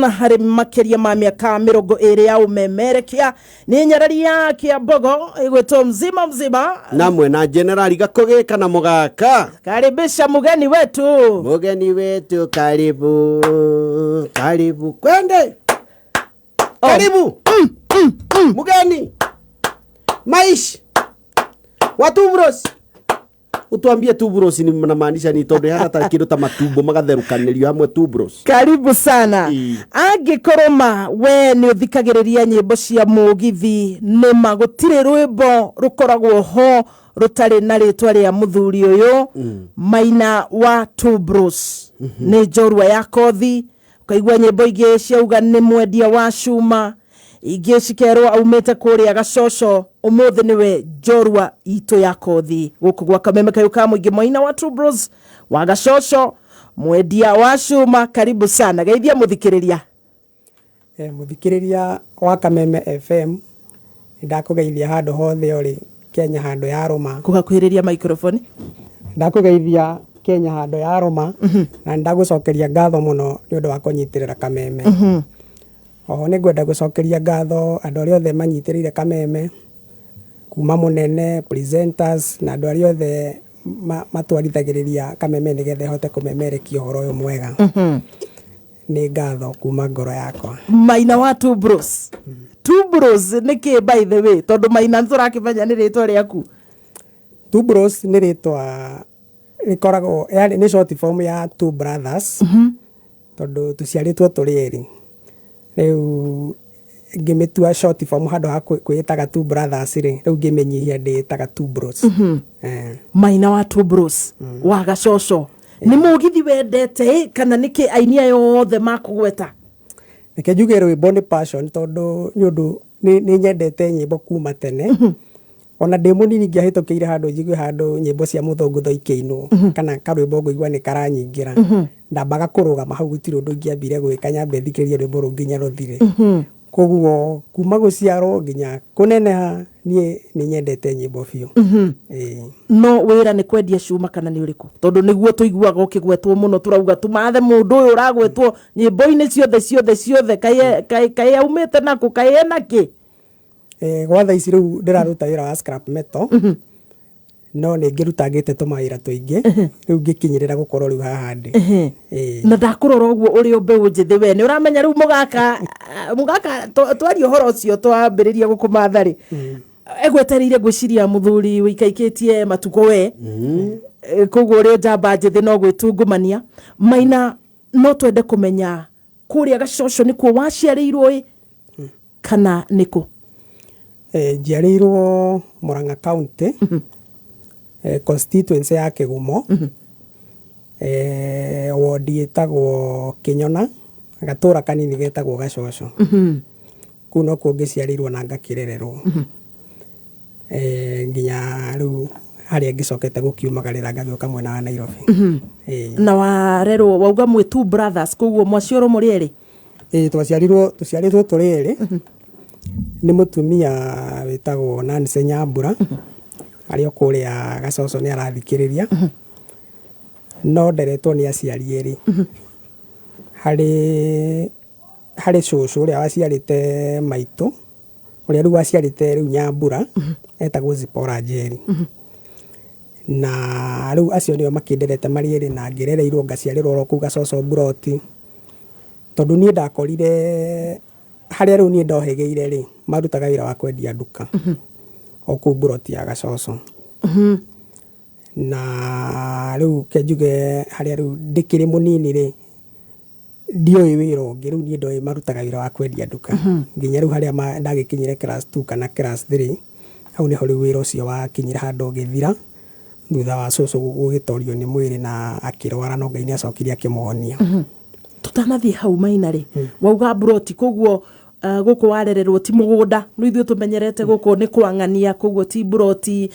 hari makeria ma miaka 20 ya umemerekia ni nyarari ya Kiambogo igwetwo mzima namwe na generali Gakoge kana mugaka. Karibisha mugeni wetu karibu kwende karibu mugeni maishi watu bros. Utuambie tu bros ni mnamaanisha ni tondu hata kido ta matumbo magatherukanĩrio hamwe tu bros. Karibu sana. Angikoroma we ni uthikagiriria nyimbo cia mugithi ni magutire rwimbo rukoragwo ho rutari na ritwa ria muthuri uyu Maina wa two bros. Ni njorua ya kothi ukaigua nyimbo ingi ciauga ni mwendia wa cuma ingi cikerwo aumite kuria gacoco umuthi niwe njorua itu ya kothi guku gwa Kameme kayu ka muingi Maina wa two bros wa gacoco mwendia wa cuma. Karibu sana geithia muthikiriria. Muthikiriria wa Kameme FM ndakugeithia handu hothe uri Kenya handu ya Roma kuhakuhiriria microphone. Ndakugeithia Kenya handu ya Roma na ndagucokeria ngatho muno ni undu wa kunyitirira Kameme. Oho ni ngwenda gucokeria ngatho andu aria othe manyitirire Kameme kuma munene presenters na andu aria othe matwarithagiriria Kameme nigetha hote kumemerekia uhoro uyu mwega. Ni ngatho kuma ngoro yakwa. Maina wa two bros. Two bros niki by the way tondu Maina nturakimenya ni ritwa riaku. Two bros ni ritwa rikoragwo yani ni short form ya two brothers. Tondu tuciaritwo turi eri. Riu ngimetua short form handu ha kwitaga two brothers ri riu ngimenyihia nditaga two bros. Maina wa two bros wa gacoco ni mugithi wendete kana niki ainia yothe makugweta? Nike njuge rwimbo ni passion tondu ni undu ni nyendete nyimbo kuma tene. Ona ndi munini ngiahitukiire handu njigwe handu nyimbo cia muthungutho ikeinwo kana karwimbo ngigwa ni karanyingira ndambaga kurugama hau gutiri undu ngiambire gwika nyambe thikiririe rwimbo ru nginya ruthire. Koguo kuma guciarwo nginya kuneneha nie ni nyendete nyimbo biu. No wira ni kwendia cuma kana ni uriku tondu niguo tuiguaga ukigwetwo muno turauga tumathe mundu uyu uragwetwo nyimbo-ini ciothe kai aumite naku kai enaki. Gwa thaa ici riu ndiraruta wira wa scrap metal. No ni ngirutangite tumawira tuingi riu ngikinyirira gukorwo riu haha ndi. Na ndakurora uguo uri mbeu njithi we ni uramenya riu mugaka twari uhoro ucio twambiriria gukumatha ri egwetereire gwiciria muthuri wikaikitie matuko we koguo ri njamba njithi no gwitungumania. Maina no twende kumenya kuria gacoco nikuo waciarirwo kana niku? Njiarirwo Murang'a County constituency ya Kigumo. Wodi etagwo Kinyona gatura kanini getagwo Gacoco. Kuno ko ngiciarirwo na ngakirererwo. Nginya riu haria ngicokete gukiumagarira ngagioka mwena wa Nairobi. Na warerwo wauga mwe two brothers koguo mwacioro muri eri? Tuciarirwo turi eri. Ni mutumia wetagwo Nancy Nyambura ario kuria Gacoco ni arathikiriria. No nderetwo ni aciari eri. Hari cucu uria waciarite maitu uria riu waciarite riu Nyambura etagwo Zipora Njeri. Na riu acio nio makinderete mari eri na ngirereirwo ngaciarirwo ro ku Gacoco Buroti tondu ni ndakorire haria riu ni ndohegeire ri marutaga wira wa kwendia nduka oku Buroti ya Gacoco. Na riu kenjuge haria riu ndikiri munini ri ndioi wira ungi riu ni ndoi marutaga wira wa kwendia nduka nginya riu haria ndagikinyire class 2 kana class 3 hau ni hori wira ucio wa kinyira handu githira thutha wa cucu gugitorio ni mwiri na akirwara no Ngai ni acokirie akimuhonia. Tutanathie hau Maina ri wauga Buroti koguo guku warererwo ti mugunda no ithuĩ tumenyerete guku ni kwang'ania koguo ti Buroti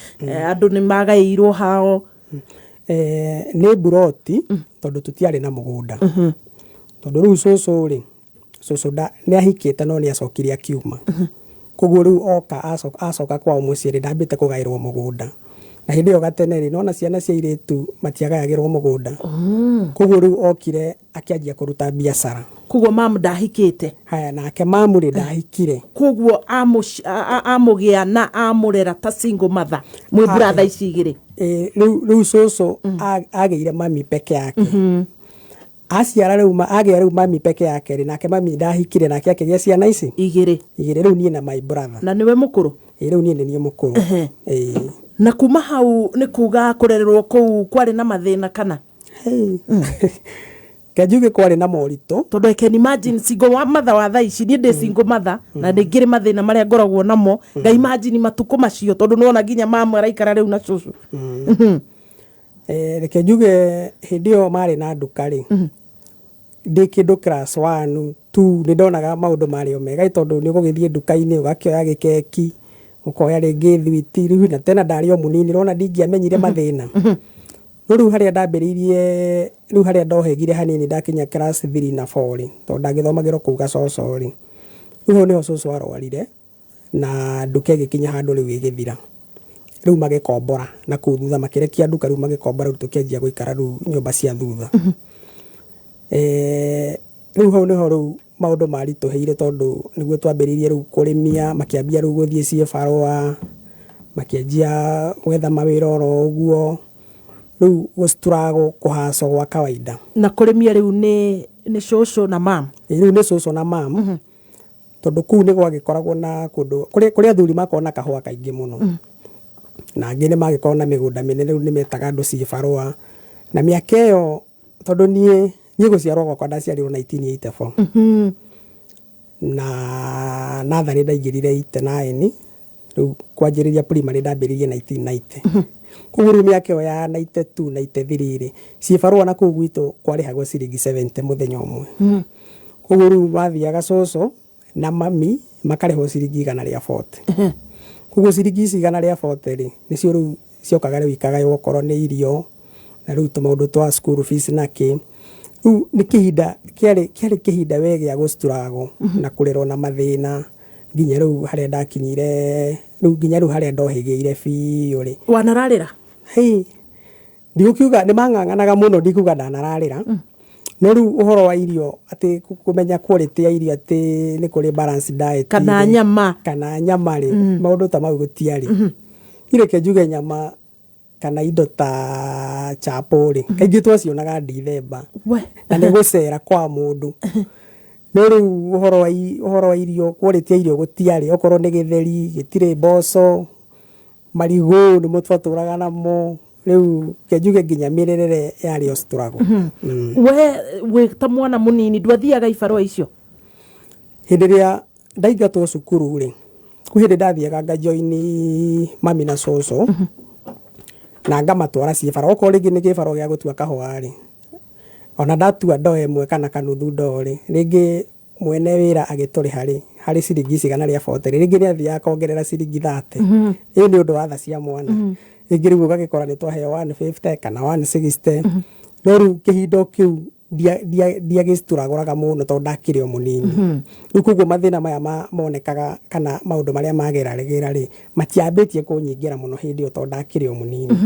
andu ni magairwo hao. Ni Buroti tondu tutiari na mugunda tondu riu cucu ni ahikite no ni acokirie akiuma. Koguo riu oka acoka kwa muciĩ ndambite kugairwo mugunda na hindi yo gatene nona ciana cia iritu matiagayagirwo mugunda koguo riu okire akianjia kuruta biacara koguo mamu ndahikite haya nake mamu ri ndahikire koguo amugia na amurera ta single mother mwe brother ici igiri riu cucu ageire mami peke yake aciara riu agea riu mami peke yake ri nake mami ndahikire nake akigia ciana ici igiri riu nie na my brother na niwe mukuru riu nie ni mukuru na kuma hau ni kuga kurererwo kuu kwari na mathina kana kajuge kwari na morito tondu I can imagine single mother wa thaa ici ni ndi single mother na ndingiri mathina maria ngoragwo namo nga imagine matuko macio tondu nona nginya mama araikara riu na cucu reke njuge hindi yo mari na nduka ri ndi kindu class 1 2 ni ndonaga maundu mari o mega tondu ni gugithie nduka-ini ugakioya gikeki ukoya ringi thwiti riu na tena ndari o munini rona ndingiamenyire mathina riu haria ndambiririe riu haria ndohegire hanini ndakinya class 3 na 4 ri tondu ndagithomagirwo kuu Gacoco ri riu niho cucu arwarire na nduka igikinya handu riu igithira riu magikombora na kuu thutha makirekia nduka riu magikombora riu tukianjia guikara riu nyumba cia thutha riu hau niho riu maundu marituheire tondu niguo twambiririe riu kurimia makiambia riu guthie ciebarua makianjia gwetha mawira oro uguo riu gusturago kuhaco gwa kawaida na kurimia riu ni cucu na mam riu ni cucu na mam tondu kuu ni gwagikoragwo na kundu kuria athuri makoragwo na kahua kaingi muno na angĩ nĩ magĩkorwo na mĩgũnda mĩnene rĩu nĩ metaga andũ cibarũa na mĩaka ĩyo tondũ niĩ gũciarwo gwakwa ndaciarirwo 1984 na natharĩ ndaingĩrire 89 rĩu kwanjĩrĩria primary ndambĩrĩirie 1990 koguo rĩu mĩaka ĩyo ya 92 93 rĩ cibarũa na kũu gwitũ kwarĩhagwo ciringi 70 mũthenya ũmwe koguo rĩu mathiaga cucu na mami makarĩhwo ciringi 140 koguo ciringi ici 140 ri nicio riu ciokaga riu ikaga gukorwo ni irio na riu tumaundu twa school fees na ki riu ni kihinda kiari kihinda we gia gusturago na kurerwo na mathina nginya riu haria ndakinyire riu nginya riu haria ndohigeire biũ ri wanararira ndigukiuga ni mang'ang'anaga muno ndikuga ndanararira no riu uhoro wa irio ati kumenya quality ya irio ati ni kuri balance diet kana nyama ri maundu ta mau gutiari ireke njuge nyama kana indo ta chapo ri kaingĩ twacionaga December na nĩ gũcera kwa mũndũ no riu uhoro wa irio quality ya irio gutiari okorwo nĩ gĩtheri gĩtirĩ mboco marigũ nĩ mũtwatũraga namo riu kenjuge nginya mirerere yari o struggle we ta mwana munini ndwathiaga ibarua icio hindi ria ndaigatwo cukuru ri ku hindi ndathiaga ngajoini mami na cucu na ngamatwara cibarua okorwo ringi ni kibarua gia gutua kahũa ri ona ndatua ndoo ĩmwe kana kanuthu ndoo ri ringi mwene wira agitũrĩha ri hari ciringi cigana ria 40 ringi ni athiaga akongerera ciringi 30 ĩyo nĩ ũndũ wa tha cia mwana ringi riu gagikora ni twaheo 150 kana 160 no riu kihindo kiu ndiagisturaguraga muno tondu ndakiri o munini riu koguo mathina maya monekaga kana maundu maria mageragĩra ri matiambitie kunyingira muno hindi ĩyo tondu ndakiri o munini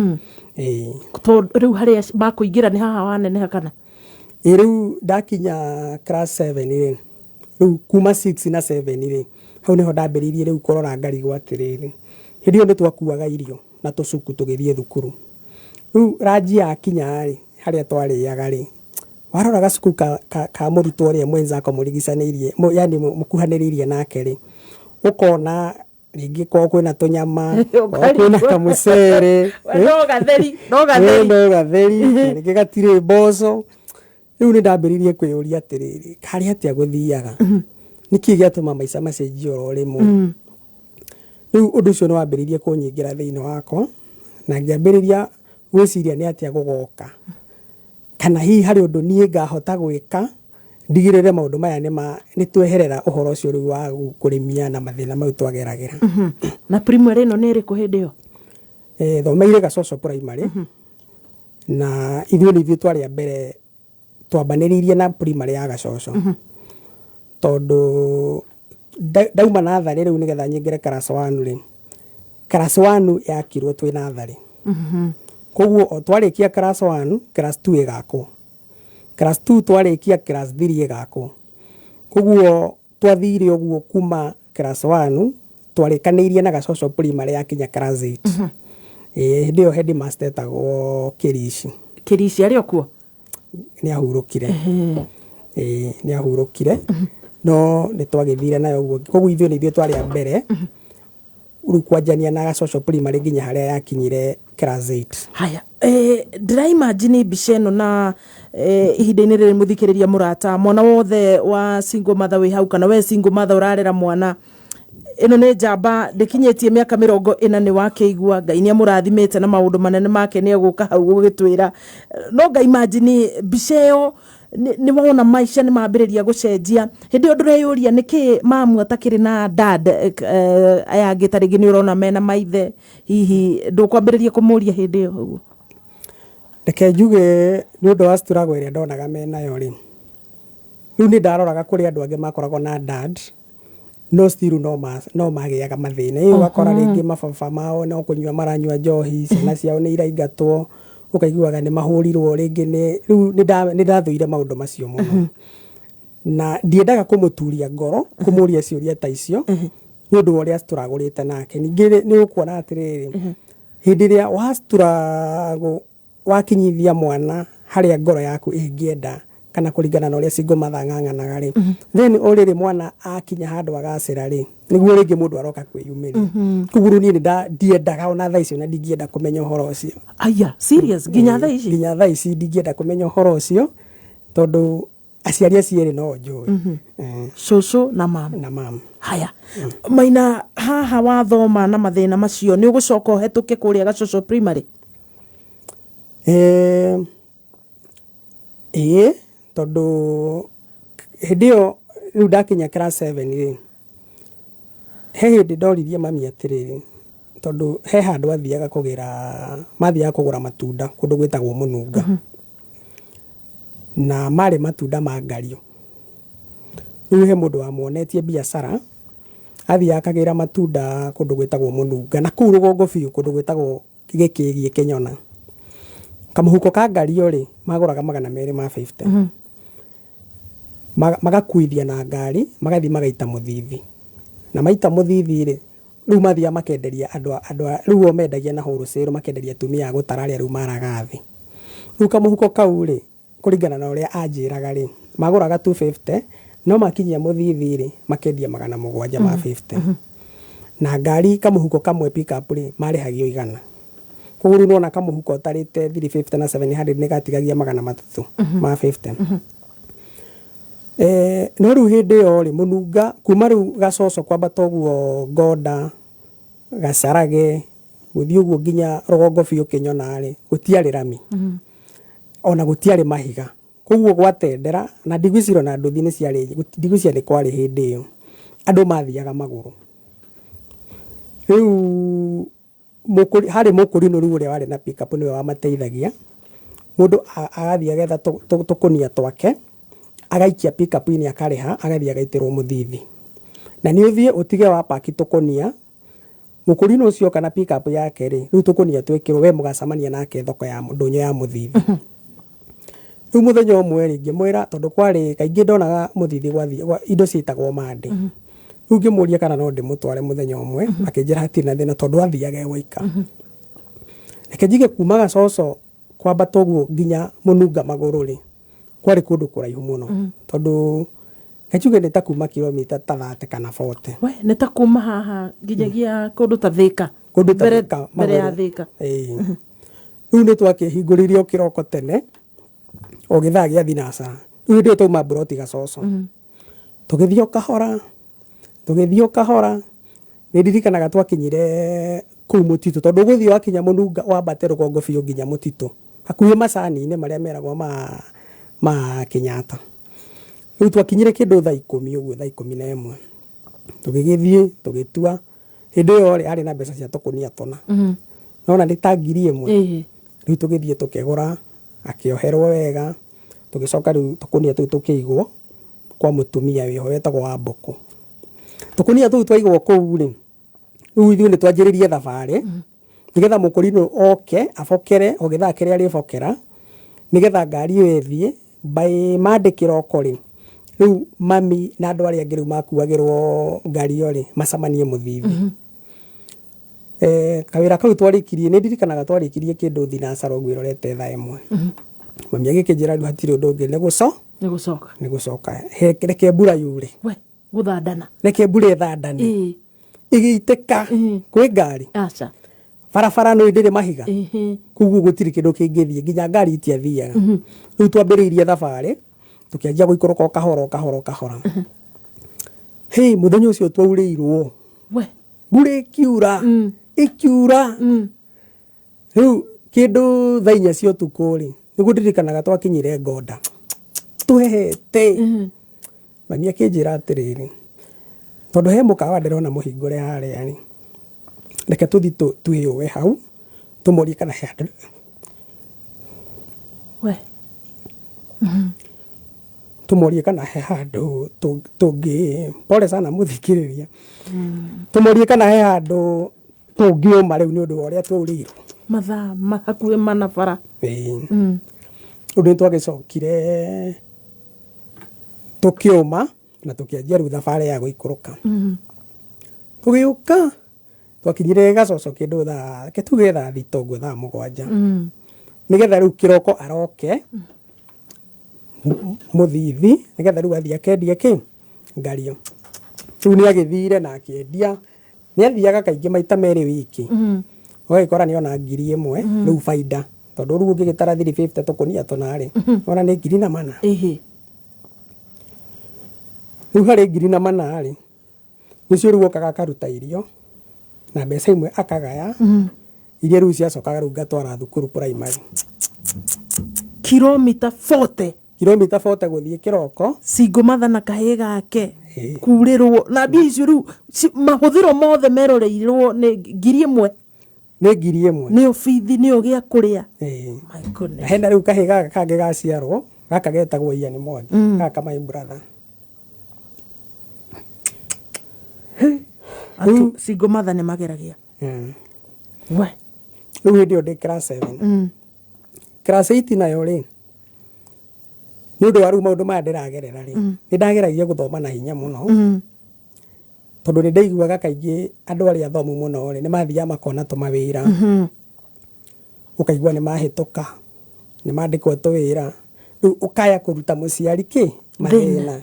riu haria makuingira ni haha waneneha kana riu ndakinya class 7 ri riu kuma 6 na 7 ri hau niho ndambĩrĩirie riu kurora ngari gwa atiriri hindi ĩyo ni twakuaga irio na tucuku tugithie thukuru riu ranji yakinya ri haria twarĩaga ri warora gacuku ka mũrutwo ũrĩa mwenzako mũrigicanĩirie yani mũkuhanĩrĩirie nake ri ukona ringi kwa kwĩna tunyama kwĩna kamũcere no gatheri ringi gatirĩ mboco riu nĩ ndambĩrĩirie kwĩyũria atĩrĩrĩ karĩ atĩa gũthiaga nĩkĩ gĩatũma maica macenjie oro rĩmwe riu ũndũ ũcio nĩ wambĩrĩirie kũnyingĩra thĩinĩ wakwa na ngĩambĩrĩria gwĩciria nĩ atĩa gũgoka kana hihi harĩ ũndũ niĩ ngahota gwĩka ndigĩrĩre maũndũ maya nĩ tweherera ũhoro ũcio rĩu wa kũrĩmia na mathĩna mau twageragĩra na primary ĩno nĩ ĩrĩkũ hĩndĩ ĩyo thomeire Gacoco primary na ithuĩ twarĩ mbere twambanĩrĩirie na primary ya Gacoco tondu ndauma natharĩ rĩu nĩgetha nyingĩre class 1 ri class 1 yakirwo twĩ natharĩ koguo twarikia class 1 class 2 igakwo class 2 twarikia class 3 igakwo koguo twathire uguo kuma class 1 twarikanirie na gacoco primary yakinya class 8 ndio headmaster tagwo Kirici ari okuo ni ahurukire ni ahurukire no ni twagithire nayo uguo koguo ithuĩ nĩ ithuĩ twari a mbere urukwanjania na gacoco primary nginya haria yakinyire class 8 haya ndira imagine mbica ĩno na ihinda-inĩ rĩrĩ mũthikĩrĩria mũrata mwana wothe wa single mother wĩ hau kana we single mother ũrarera mwana ĩno nĩ njamba ndĩkinyĩtie mĩaka 40 nĩ wakĩigua Ngai nĩ amũrathimĩte na maũndũ manene make nĩ egũka hau gũgĩtwĩra no nga imagine mbica ĩyo nĩ wona maisha nĩ mambĩrĩria gũcenjia hĩndĩ ĩyo ndũreyũria nĩkĩ mamu atakĩrĩ na dad aya angĩ tarĩngĩ nĩ ũrona mena maithe hihi ndũkwambĩrĩria kũmũria hĩndĩ ĩyo ũguo reke njuge nĩ ũndũ wa struggle ĩrĩa ndonaga menayo rĩ rĩu nĩ ndaroraga kũrĩ andũ angĩ makoragwo na dad no still no magĩaga mathĩna ĩyo ũgakora rĩngĩ mababa mao no kũnyua maranyua njohi ciana ciao nĩ iraingatwo ukaiguaga nĩ mahũrirwo rĩngĩ rĩu nĩ ndathũire maũndũ macio mũno na ndiendaga kũmũturia ngoro kũmũria ciũria ta icio nĩ ũndũ wa ũrĩa tũragũrĩte nake ningĩ nĩ ũkuona atĩrĩrĩ hĩndĩ ĩrĩa wakinyithia mwana harĩa ngoro yaku ĩngĩenda kana kũringana na ũrĩa single mother ng'ang'anaga rĩ then ũrĩrĩ mwana akinya handũ agacĩra rĩ nĩguo rĩngĩ mũndũ aroka kwĩyumĩria koguo niĩ ndiendaga ona thaa icio na ndingĩenda kũmenya ũhoro ũcio aya serious nginya thaa ici ndingĩenda kũmenya ũhoro ũcio tondũ aciari acio no njũĩ cũcũ na mama haya Maina haha wathoma na mathĩna macio nĩ ũgũcoka ũhetũke kũrĩa Gacoco primary tondũ hĩndĩ ĩyo rĩu ndakinya class 7 rĩ he hĩndĩ ndoririe mami atĩrĩrĩ tondũ he handũ mathiaga kũgũra matunda kũndũ gwĩtagwo Mũnunga na marĩ matunda ma ngario rĩu he mũndũ wamuonetie biacara athiaga akagĩra matunda kũndũ gwĩtagwo Mũnunga na kũu rũgongo biũ kũndũ gwĩtagwo Gĩkĩgie Kĩnyona kamũhuko ka ngario rĩ magũraga 250 magakuithia na ngari magathi magaita mũthithi na maita mũthithi rĩ rĩu mathia makenderia andũ rĩu mendagia na wholesale makenderia atumia gũtara arĩa rĩu maraga thĩ rĩu kamũhuko kau rĩ kũringana na ũrĩa anjĩraga rĩ magũraga 250 no makinyia mũthithi rĩ makendia 750 na ngari kamũhuko kamwe pick up rĩ marĩhagio 100 koguo rĩu nona kamũhuko ũtarĩte 350 na 700 nĩ gatigagia 350 no rĩu hĩndĩ ĩyo rĩ Mũnunga kuma rĩu Gacoco kwambata ũguo Ngoda Gacarage gũthiĩ ũguo nginya rũgongo biũ Kĩnyona rĩ gũtiarĩ rami ona gũtiarĩ mahiga koguo gwatendera na ndigwicirwo na nduthi nĩ ciarĩ ndigwiciria nĩ kwarĩ hĩndĩ ĩyo andũ mathiaga magũrũ rĩu harĩ mũkũrinũ rĩu ũrĩa warĩ na pick up nĩwe wamateithagia mũndũ agathiĩ agetha tũkũnia twake agaikia pick up ini akarĩha agathiĩ agaitĩrwo mũthithi na nĩ ũthiĩ ũtige wa paki tũkũnia mũkũrinũ ũcio kana pick up yake rĩ rĩu tũkũnia twĩkĩrwo we mũgacamania nake thoko ya ndũnyũ ya mũthithi rĩu mũthenya ũmwe rĩ ngĩmwĩra tondũ kwarĩ kaingĩ ndonaga mũthithi gwathiĩ indo ciĩtagwo mande rĩu ngĩmũria kana no ndĩmũtware mũthenya ũmwe akĩnjĩra hatirĩ na thĩna tondũ athiaga gũika reke njige kuma Gacoco kwambata ũguo nginya Mũnunga magũrũ rĩ kwarĩ kũndũ kũraihu mũno tondũ ngakiuga nĩ ta kuma kilomita ta 30 kana 40 we nĩ ta kuma haha nginyagia kũndũ ta Thĩka mbere ya Thĩka rĩu nĩ twakĩhingũririo kĩroko tene o gĩthaa gĩa thinacara rĩu ndio twauma Mburoti Gacoco tũgĩthiĩ o kahora nĩ ndirikanaga twakinyire kũu mũtitũ tondũ gũthiĩ wakinya Mũnunga wambate rũgongo biũ nginya mũtitũ hakuhĩ macani-inĩ marĩa meragwo ma Kenyatta rĩu twakinyire kĩndũ thaa 10 ũguo thaa 11 tũgĩgĩthiĩ tũgĩtua hĩndĩ ĩyo arĩ na mbeca cia tũkũnia tũna nona nĩ ta 1,000 rĩu tũgĩthiĩ tũkĩgũra akĩoherwo wega tũgĩcoka rĩu tũkũnia tũu tũkĩigwo kwa mũtumia wĩho wetagwo Wambũkũ tũkũnia tũu twaigwo kũu rĩ rĩu ithuĩ nĩ twanjĩrĩrie thabarĩ nigetha mukurino oke afokere ogitha kire ari fokera nigetha ngari yo ethie by mandikiro kori riu mami na andu ari angiru makuagirwo ngari yo ri macamanie muthithi kawira kau twarikirie ni ndirikanaga twarikirie kindu thinacara gwirorete thaa imwe mami agikinjira riu hatiri undu ungi ni gucoka reke mbura yure we guthandana reke mbura ithandane igiiteka kwi ngari aca barabara no ndire mahiga kugu gutiri kindu kingithie nginya ngari itiathiaga riu twambiriirie thabari tukianjia guikoroka kahora hey muthenya ucio twauriirwo we mbura ikiura riu kindu thaa 4 cia utuku ri niguo ndirikanaga twakinyire Ngoda tuhehete mami akinjira atiriri tondu he mukawa ndirona muhingure haria ri reke tuthi tuiwe hau tumorie kana he andu we tumorie kana he handu tungi pole sana muthikiriria tumorie kana he handu tungiuma riu ni undu wa uria twaurirwo mathaa hakuhĩ mana bara undu twagicokire tukiuma na tukianjia riu thabari ya guikuruka tugiuka twakinyire gacoco kindu thaa ketuge thaa thita uguo thaa 7 nigetha riu kiroko aroke muthithi nigetha riu athia kendia ngario riu ni agithire na akiendia ni athiaga kaingi maita meri wiki ogikora ni ona 1,000 riu faida tondu riu ungigitara 350 tukunia tonari ona ni 4,000 riu hari 4,000 ri nicio riu okaga akaruta irio na mbeca imwe akagaya iria riu ciacokaga riu ngatwara thukuru primary kilomita 40 guthie kiroko singo matha na kahĩ gake kurirwo na mbia icio riu mahuthiro mothe meroreirwo ni 1,000 ni 1,000 ni obithi ni ogia kuria my goodness hena riu kahĩ gaka kangi gaciarwo gaka getagwo Ian Mwangi gaka my brother atu singo matha ni mageragia we riu hindi yo ndi class 7 class 8 nayo ri ni undu wa riu maundu maya ndiragerera ri ni ndageragia guthoma na hinya muno tondu ni ndaiguaga kaingi andu aria athomu muno ri ni mathia makona tumawira ukaigua ni mahituka ni mandikwo tuwira riu ukaya kuruta muciari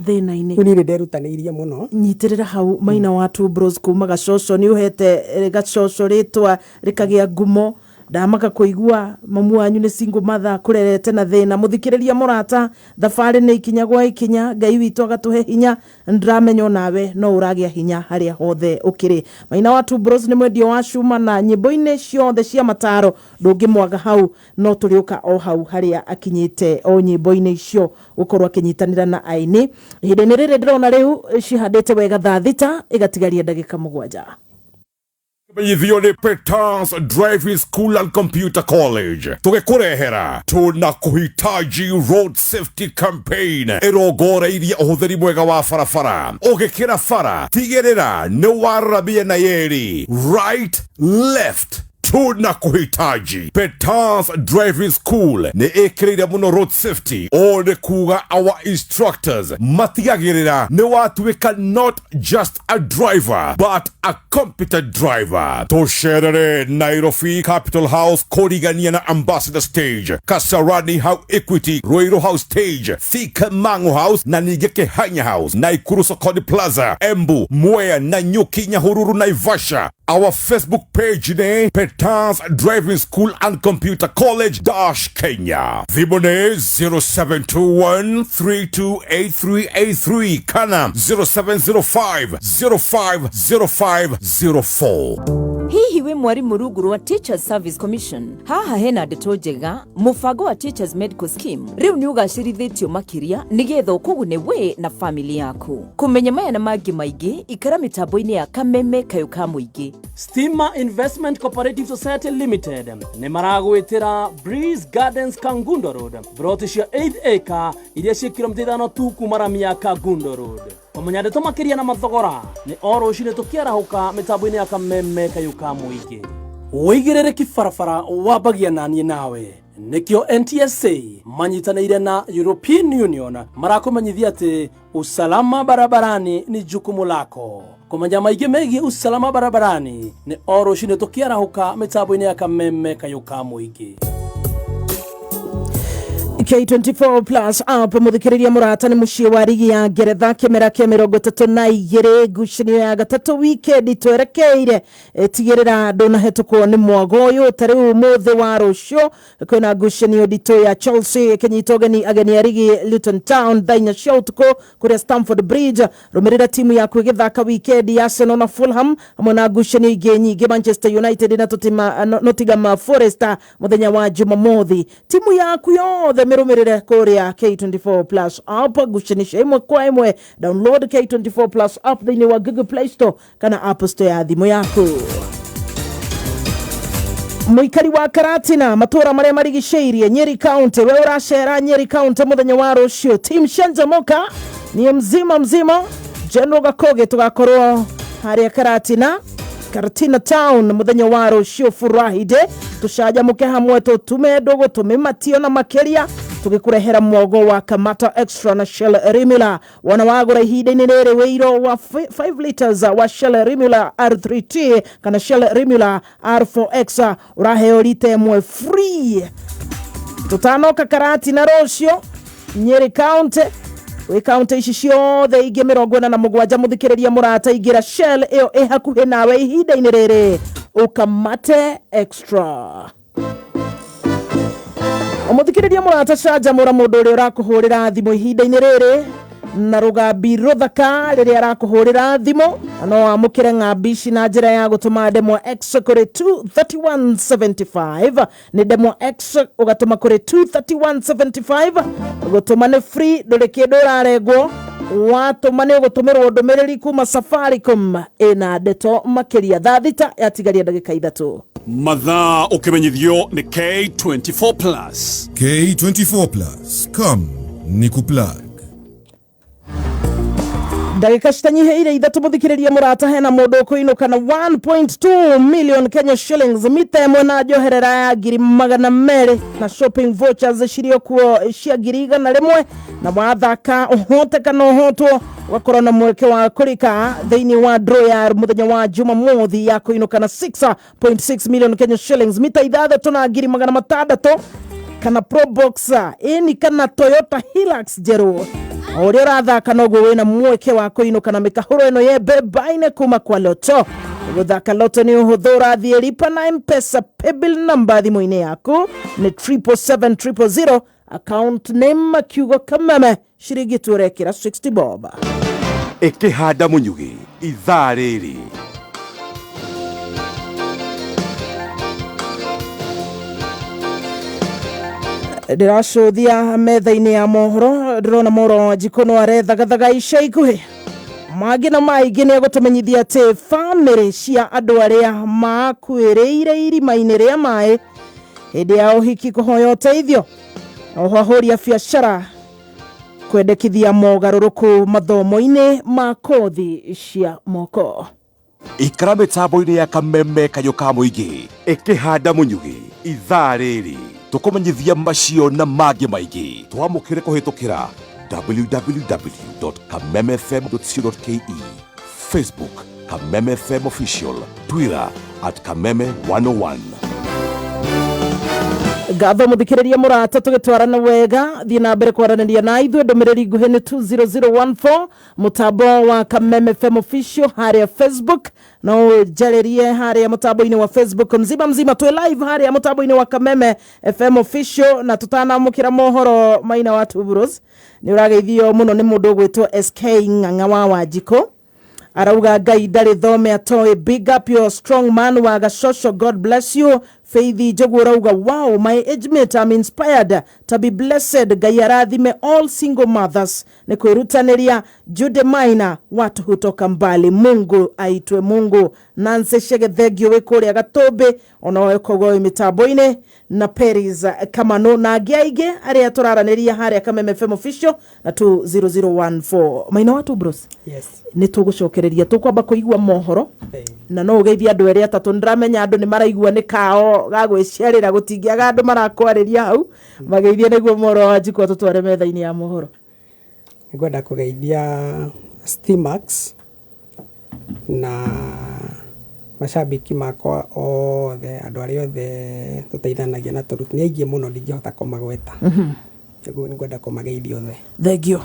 thina-ini ni nderutanĩirie muno nyitirira hau Maina wa Two Bros kuma gacoco ni uhete gacoco ritwa rikagia ngumo ndamaka kuigua mamu wanyu ni single mother kurerete na thina muthikiriria murata thabari ni ikinya gwa ikinya Ngai witu agatuhe hinya ndiramenyo nawe no uragia hinya haria hothe ukiri Maina wa Two Bros ni mwendio wa cuma na nyimbo-ini ciothe cia mataro ndungimwaga hau no turiuka o hau haria akinyite o nyimbo-ini icio gukorwo akinyitanira na aini hinde riri ndirona riu cihandite wega thaa thita igatigaria ndagika 7 Ithio ni Petans Driving School and Computer College. Tugekurehera tunakuhitaji road safety campaign irongoreirie uhuthiri mwega wa barabara. Ugikira bara tigirira ni warabia na yeri right left tunakuhitaji. Petans Driving School ni ikirire muno road safety o ni kuga our instructors matigagirira ni watuika not just a driver but a competent driver. Tosherere Nairobi Capital House, Koriganiana Ambassador Stage, Kasarani House Equity, Roiro House Stage, Thika Mango House, na Nigeke Hanya House, Naikuru Sokoni Plaza, Embu, Mwea, Nanyuki, Nyahururu, Naivasha. Our Facebook page ne Petans Driving School and Computer College Dash Kenya. Vibone 0721328383 Kana 0705050504. Hihi we mwarimu ruguru wa Teachers Service Commission haha hena ndeto njega mubango wa Teachers Medical Scheme riu ni ugacirithitio makiria nigetha ukugune we na family yaku kumenya maya na mangi maingi ikara mitambo-ini ya kameme kayo ka muingi. Stima Investment Cooperative Society Limited ni maragwitira Breeze Gardens Kangundo Road broti cia 8 acre iria cia kilomita 5 tu kumara miaka Gundo Road. Omenya ndeto makiria na mathogora ni oro cine tukiarahuka mitambo-ini ya kameme kayo ka muingi. Wigirire kifarafara wabagia nani nawe. Nikio NTSA manyitanaire na European Union marakomanyithia ati usalama barabarani ni jukumu lako. Kumanya maige megi usalama barabarani ni oro shine tukiarahuka mitambo-ini ya kameme kayuka muigi. K24 Plus app muthikiriria murata ni mucie wa rigi ya Ngeretha kimera kia 32 ngucanio ya gatatu weekend twerekeire tigirira ndunahetukwo ni mwago uyu tari umuthi wa rucio kwina ngucanio ndito ya Chelsea kinyitogeni ageni ya rigi Luton Town thainya cia utuku kuria Stamford Bridge rumirira timu ya kwigithaka weekend ya Arsenal na Fulham hamwe na ngucanio ingi nyingi Manchester United na Nottingham Forest muthenya wa Jumamothi. Timu yaku yothe mirumirire kuria K24 Plus app gucanisha imwe kwa imwe. Download K24 Plus app thini wa Google Play Store kana App Store ya thimu yaku. Muikari wa Karatina matura maria marigiceirie Nyeri County we uracera Nyeri County muthenya wa rucio team Shanjamoka ni mzima General Gakoge tugakorwo haria Karatina Town muthenya wa rucio furahide tushajamuke hamwe tutume dogo tumimatio na makeria tugikurehera mwogo wa Kamata Extra na Shell Rimula wana wagura ihinde-ini riri weiro wa 5 liters wa Shell Rimula R3T kana Shell Rimula R4X uraheo lite mwe free. Tutanoka Karatina rucio Nyeri County we county ici ciothe ingi 47 muthikiriria murata igira Shell iyo hakuhe nawe ihinde-ini riri ukamate Extra. Umuthikiriria murata Shanjamura mundu uri urakuhurira thimu ihinde-ini riri na rugambi ruthaka riri arakuhurira thimu no amukire ng'ambi ici na njira ya gutuma demo X kuri 23175 ni demo X ugatuma kuri 23175 gutuma ni free nduri kindu uraregwo watuma ni gutumirwo ndumiriri kuma Safaricom ina ndeto makiria thita yatigaria ndagika 3 mathaa ukimenyithio ni K24 Plus. K24 Plus, come nikuplug. Ndagika citanyiheire 3 muthikiriria murata hena mundu kuinuka na 1.2 million Kenya shillings mita imwe na njoherera ya ngiri 200 na shopping vouchers cirio kuo cia ngiri 100 na wathaka uhote kana uhotwo wakorwo na mweke wa kurika thiini wa draw ya muthenya wa Jumamothi ya kuinuka na 6.6 million Kenya shillings mita 3 na ngiri 600 kana Pro Boxer ini kana Toyota Hilux jeru uri rathaka noguo wina mweke wa kuinuka na mikahuro ino yebe baine kuma kwa loto. Guthaka loto ni uhuthura thie lipa na M-Pesa paybill number thimu-ini yaku ni 77700 account name kiugo kameme shiringi turekera 60 bob. Ikihanda munyugi ithaa riri Ndiracũthia metha-ini ya mohoro ndirona moro jikono arethagathaga ica ikuhi magi na maingĩ nĩ egũtũmenyithia atĩ bamĩrĩ cia andũ arĩa makuĩrĩire irima-inĩ rĩa maĩ hĩndĩ ya ũhiki kũhoya ũteithio oho ahũri a biacara kwendekithia mogarũrũku mathomo-inĩ ma kothi cia moko. ikara mitambo-ini ya kameme kayuka muingi ikihanda munyugi ithaa riri tukumenyithia macio na mangĩ maingĩ twamũkĩre kũhĩtũkĩra www.kamemefm.co.ke, Facebook Kameme FM Official, Twitter @Kameme101. Gatho muthikiriria murata tugitwarana wega thie na mbere kwaranĩria na ithuĩ ndũmĩrĩri nguhĩ nĩ 20014 mutambo wa Kameme FM Official haria Facebook no jalerie haria mutambo-ini wa Facebook mzima twe live haria mutambo-ini wa Kameme FM Official na tutanamukira mohoro Maina wa Tuburos ni urageithio muno ni mundu gwitwo SK Ng'ang'a wa Wanjiko arauga Ngai ndarĩ thome atoĩ big up your strong man wa Gacocco, God bless you Faith Jogora uga, wow, my age mate, I'm inspired to be blessed. Gayarathime all single mothers. Nekwirutaneria Jude Maina, watu hutoka mbali. Mungu aitwe Mungu. Nanse Shege thegio wekore agatobe. Onawekogo mitaboine. Na Peris Kamano na Giaige. Aria turaraneria haria Kameme FM official. Na 20014. Maina watu bros? Yes. Nitugucokereria tukwamba kuigua mohoro. Na no ugeithia andu eri atatu ndramenya andu ni maraigua ni kao gagwiciarira gutingiaga andu marakwariria hau mageithie niguo mohoro wa jiko tutware metha-ini ya mohoro. Ngwenda kugeithia Stimax na mashabiki makwa othe andu aria othe tuteithanagia na turuti ni aingi muno ndingihota kumagweta. Ngwenda kumageithia othe. Thegio.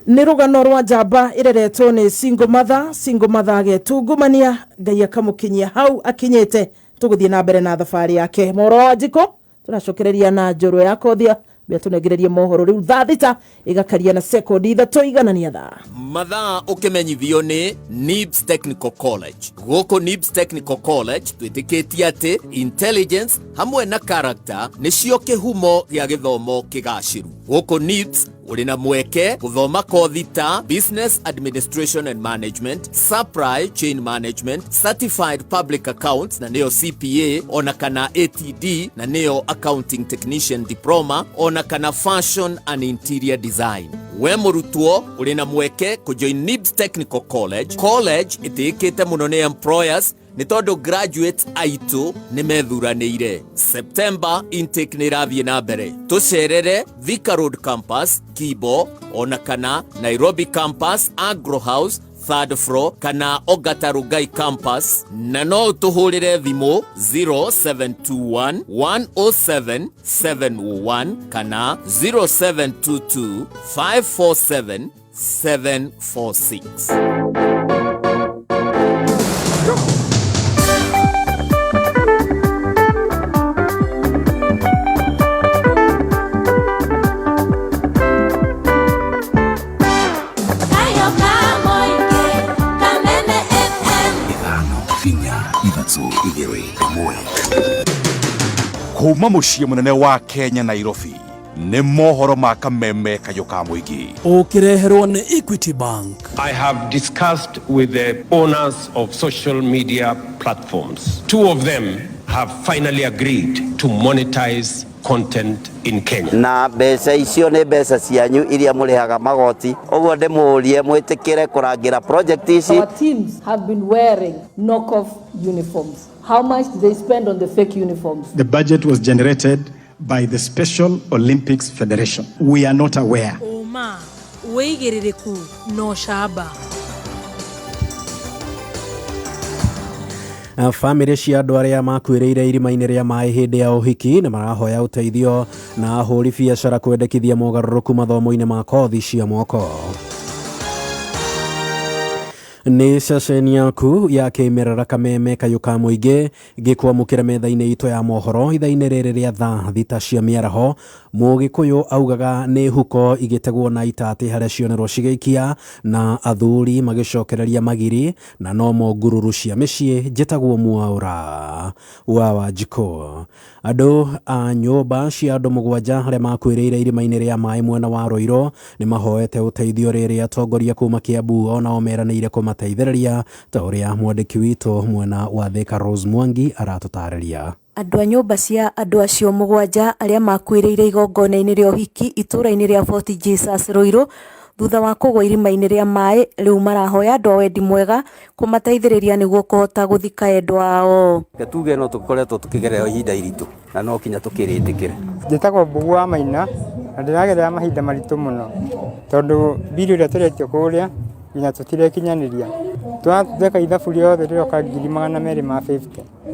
Ni rugano rwa njamba ireretwo ni single mother agetungumania Ngai akamukinyia hau akinyite tuguthie na mbere na thabari yake. Mohoro wa jiko turacokereria na njoro ya kothia bia tunegererie mohoro riu thita igakaria na sekondi 3 iganania thaa. Mathaa ukimenyithio ni Nibs Technical College. Goko Nibs Technical College twitikitie ati intelligence hamwe na character nicio kihumo gia githomo kigaciru. Goko Nibs uri na mweke guthoma kothi ta Business Administration and Management, Supply Chain Management, Certified Public Accounts na neo CPA, ona kana ATD na neo Accounting Technician Diploma, ona kana Fashion and Interior Design. We murutwo uri na mweke kujoin Nibs Technical College itikite muno ni employers ni tondu graduates aitu ni methuranire. September intake ni rathie na mbere. Tucerere Thika Road Campus, Kibo, ona kana Nairobi Campus, Agro House, 3rd floor, kana Ogata Rugai Campus. Na no tuhurire thimu 0721 107 701 kana 0722 547 746. Kuma muciĩ munene wa Kenya Nairobi nĩ mohoro ma kameme kayo ka muingi ukireherwo ni Equity Bank. I have discussed with the owners of social media platforms. 2 of them have finally agreed to monetize content in Kenya. Na mbeca icio nĩ mbeca cianyu iria mũrĩhaga magoti. Ũguo ndĩmũrie mwĩtĩkĩre kũrangira project ici. Our teams have been wearing knockoff uniforms. How much did they spend on the fake uniforms? The budget was generated by the Special Olympics Federation. We are not aware. Oma, weigiririku no shaba. Family cia andu aria makwiriire irima-ini ria mai hindi ya uhiki ni marahoya uteithio na ahuri biacara kwendekithia mogaruruku mathomo-ini ma kothi cia moko. Ni ceceni yaku ya kimerera kameme kayo ka muingi gikwamukira metha-ini itu ya mohoro itha-ini riri ria thaa thita cia miaraho. Mugikuyu augaga ni huko igitegwo na itati haria cionerwo cigeikia na athuri magicokereria magiri na no mo ngururu cia micii njitagwo Mwaura wa Wanjiko. Andu a nyumba cia andu 7 haria makwiriire irima-ini ria mai mwena wa Roiro ni mahoete uteithio riri atongoria kuma Kiambu ona omeranire kumateithĩrĩria ta uria mwandiki witu mwena wa Thika Rose Mwangi aratutariria. Andu a nyumba cia andu acio 7 aria makwiriire igongona-ini ria uhiki itura-ini ria Fort Jesus Roiro thutha wa kugwa irima-ini ria mai riu marahoya andu a wendi mwega kumateithĩrĩria niguo kuhota guthika endwa ao. Tuge no tukoretwo tukigerera ihinda iritu na no kinya tukiritikire. Njitagwo Mbugu wa Maina na ndiragerera mahinda maritu muno tondu biri ria turetio kuria nginya tutirekinyaniria. Twatheka ithabu riothe riroka 250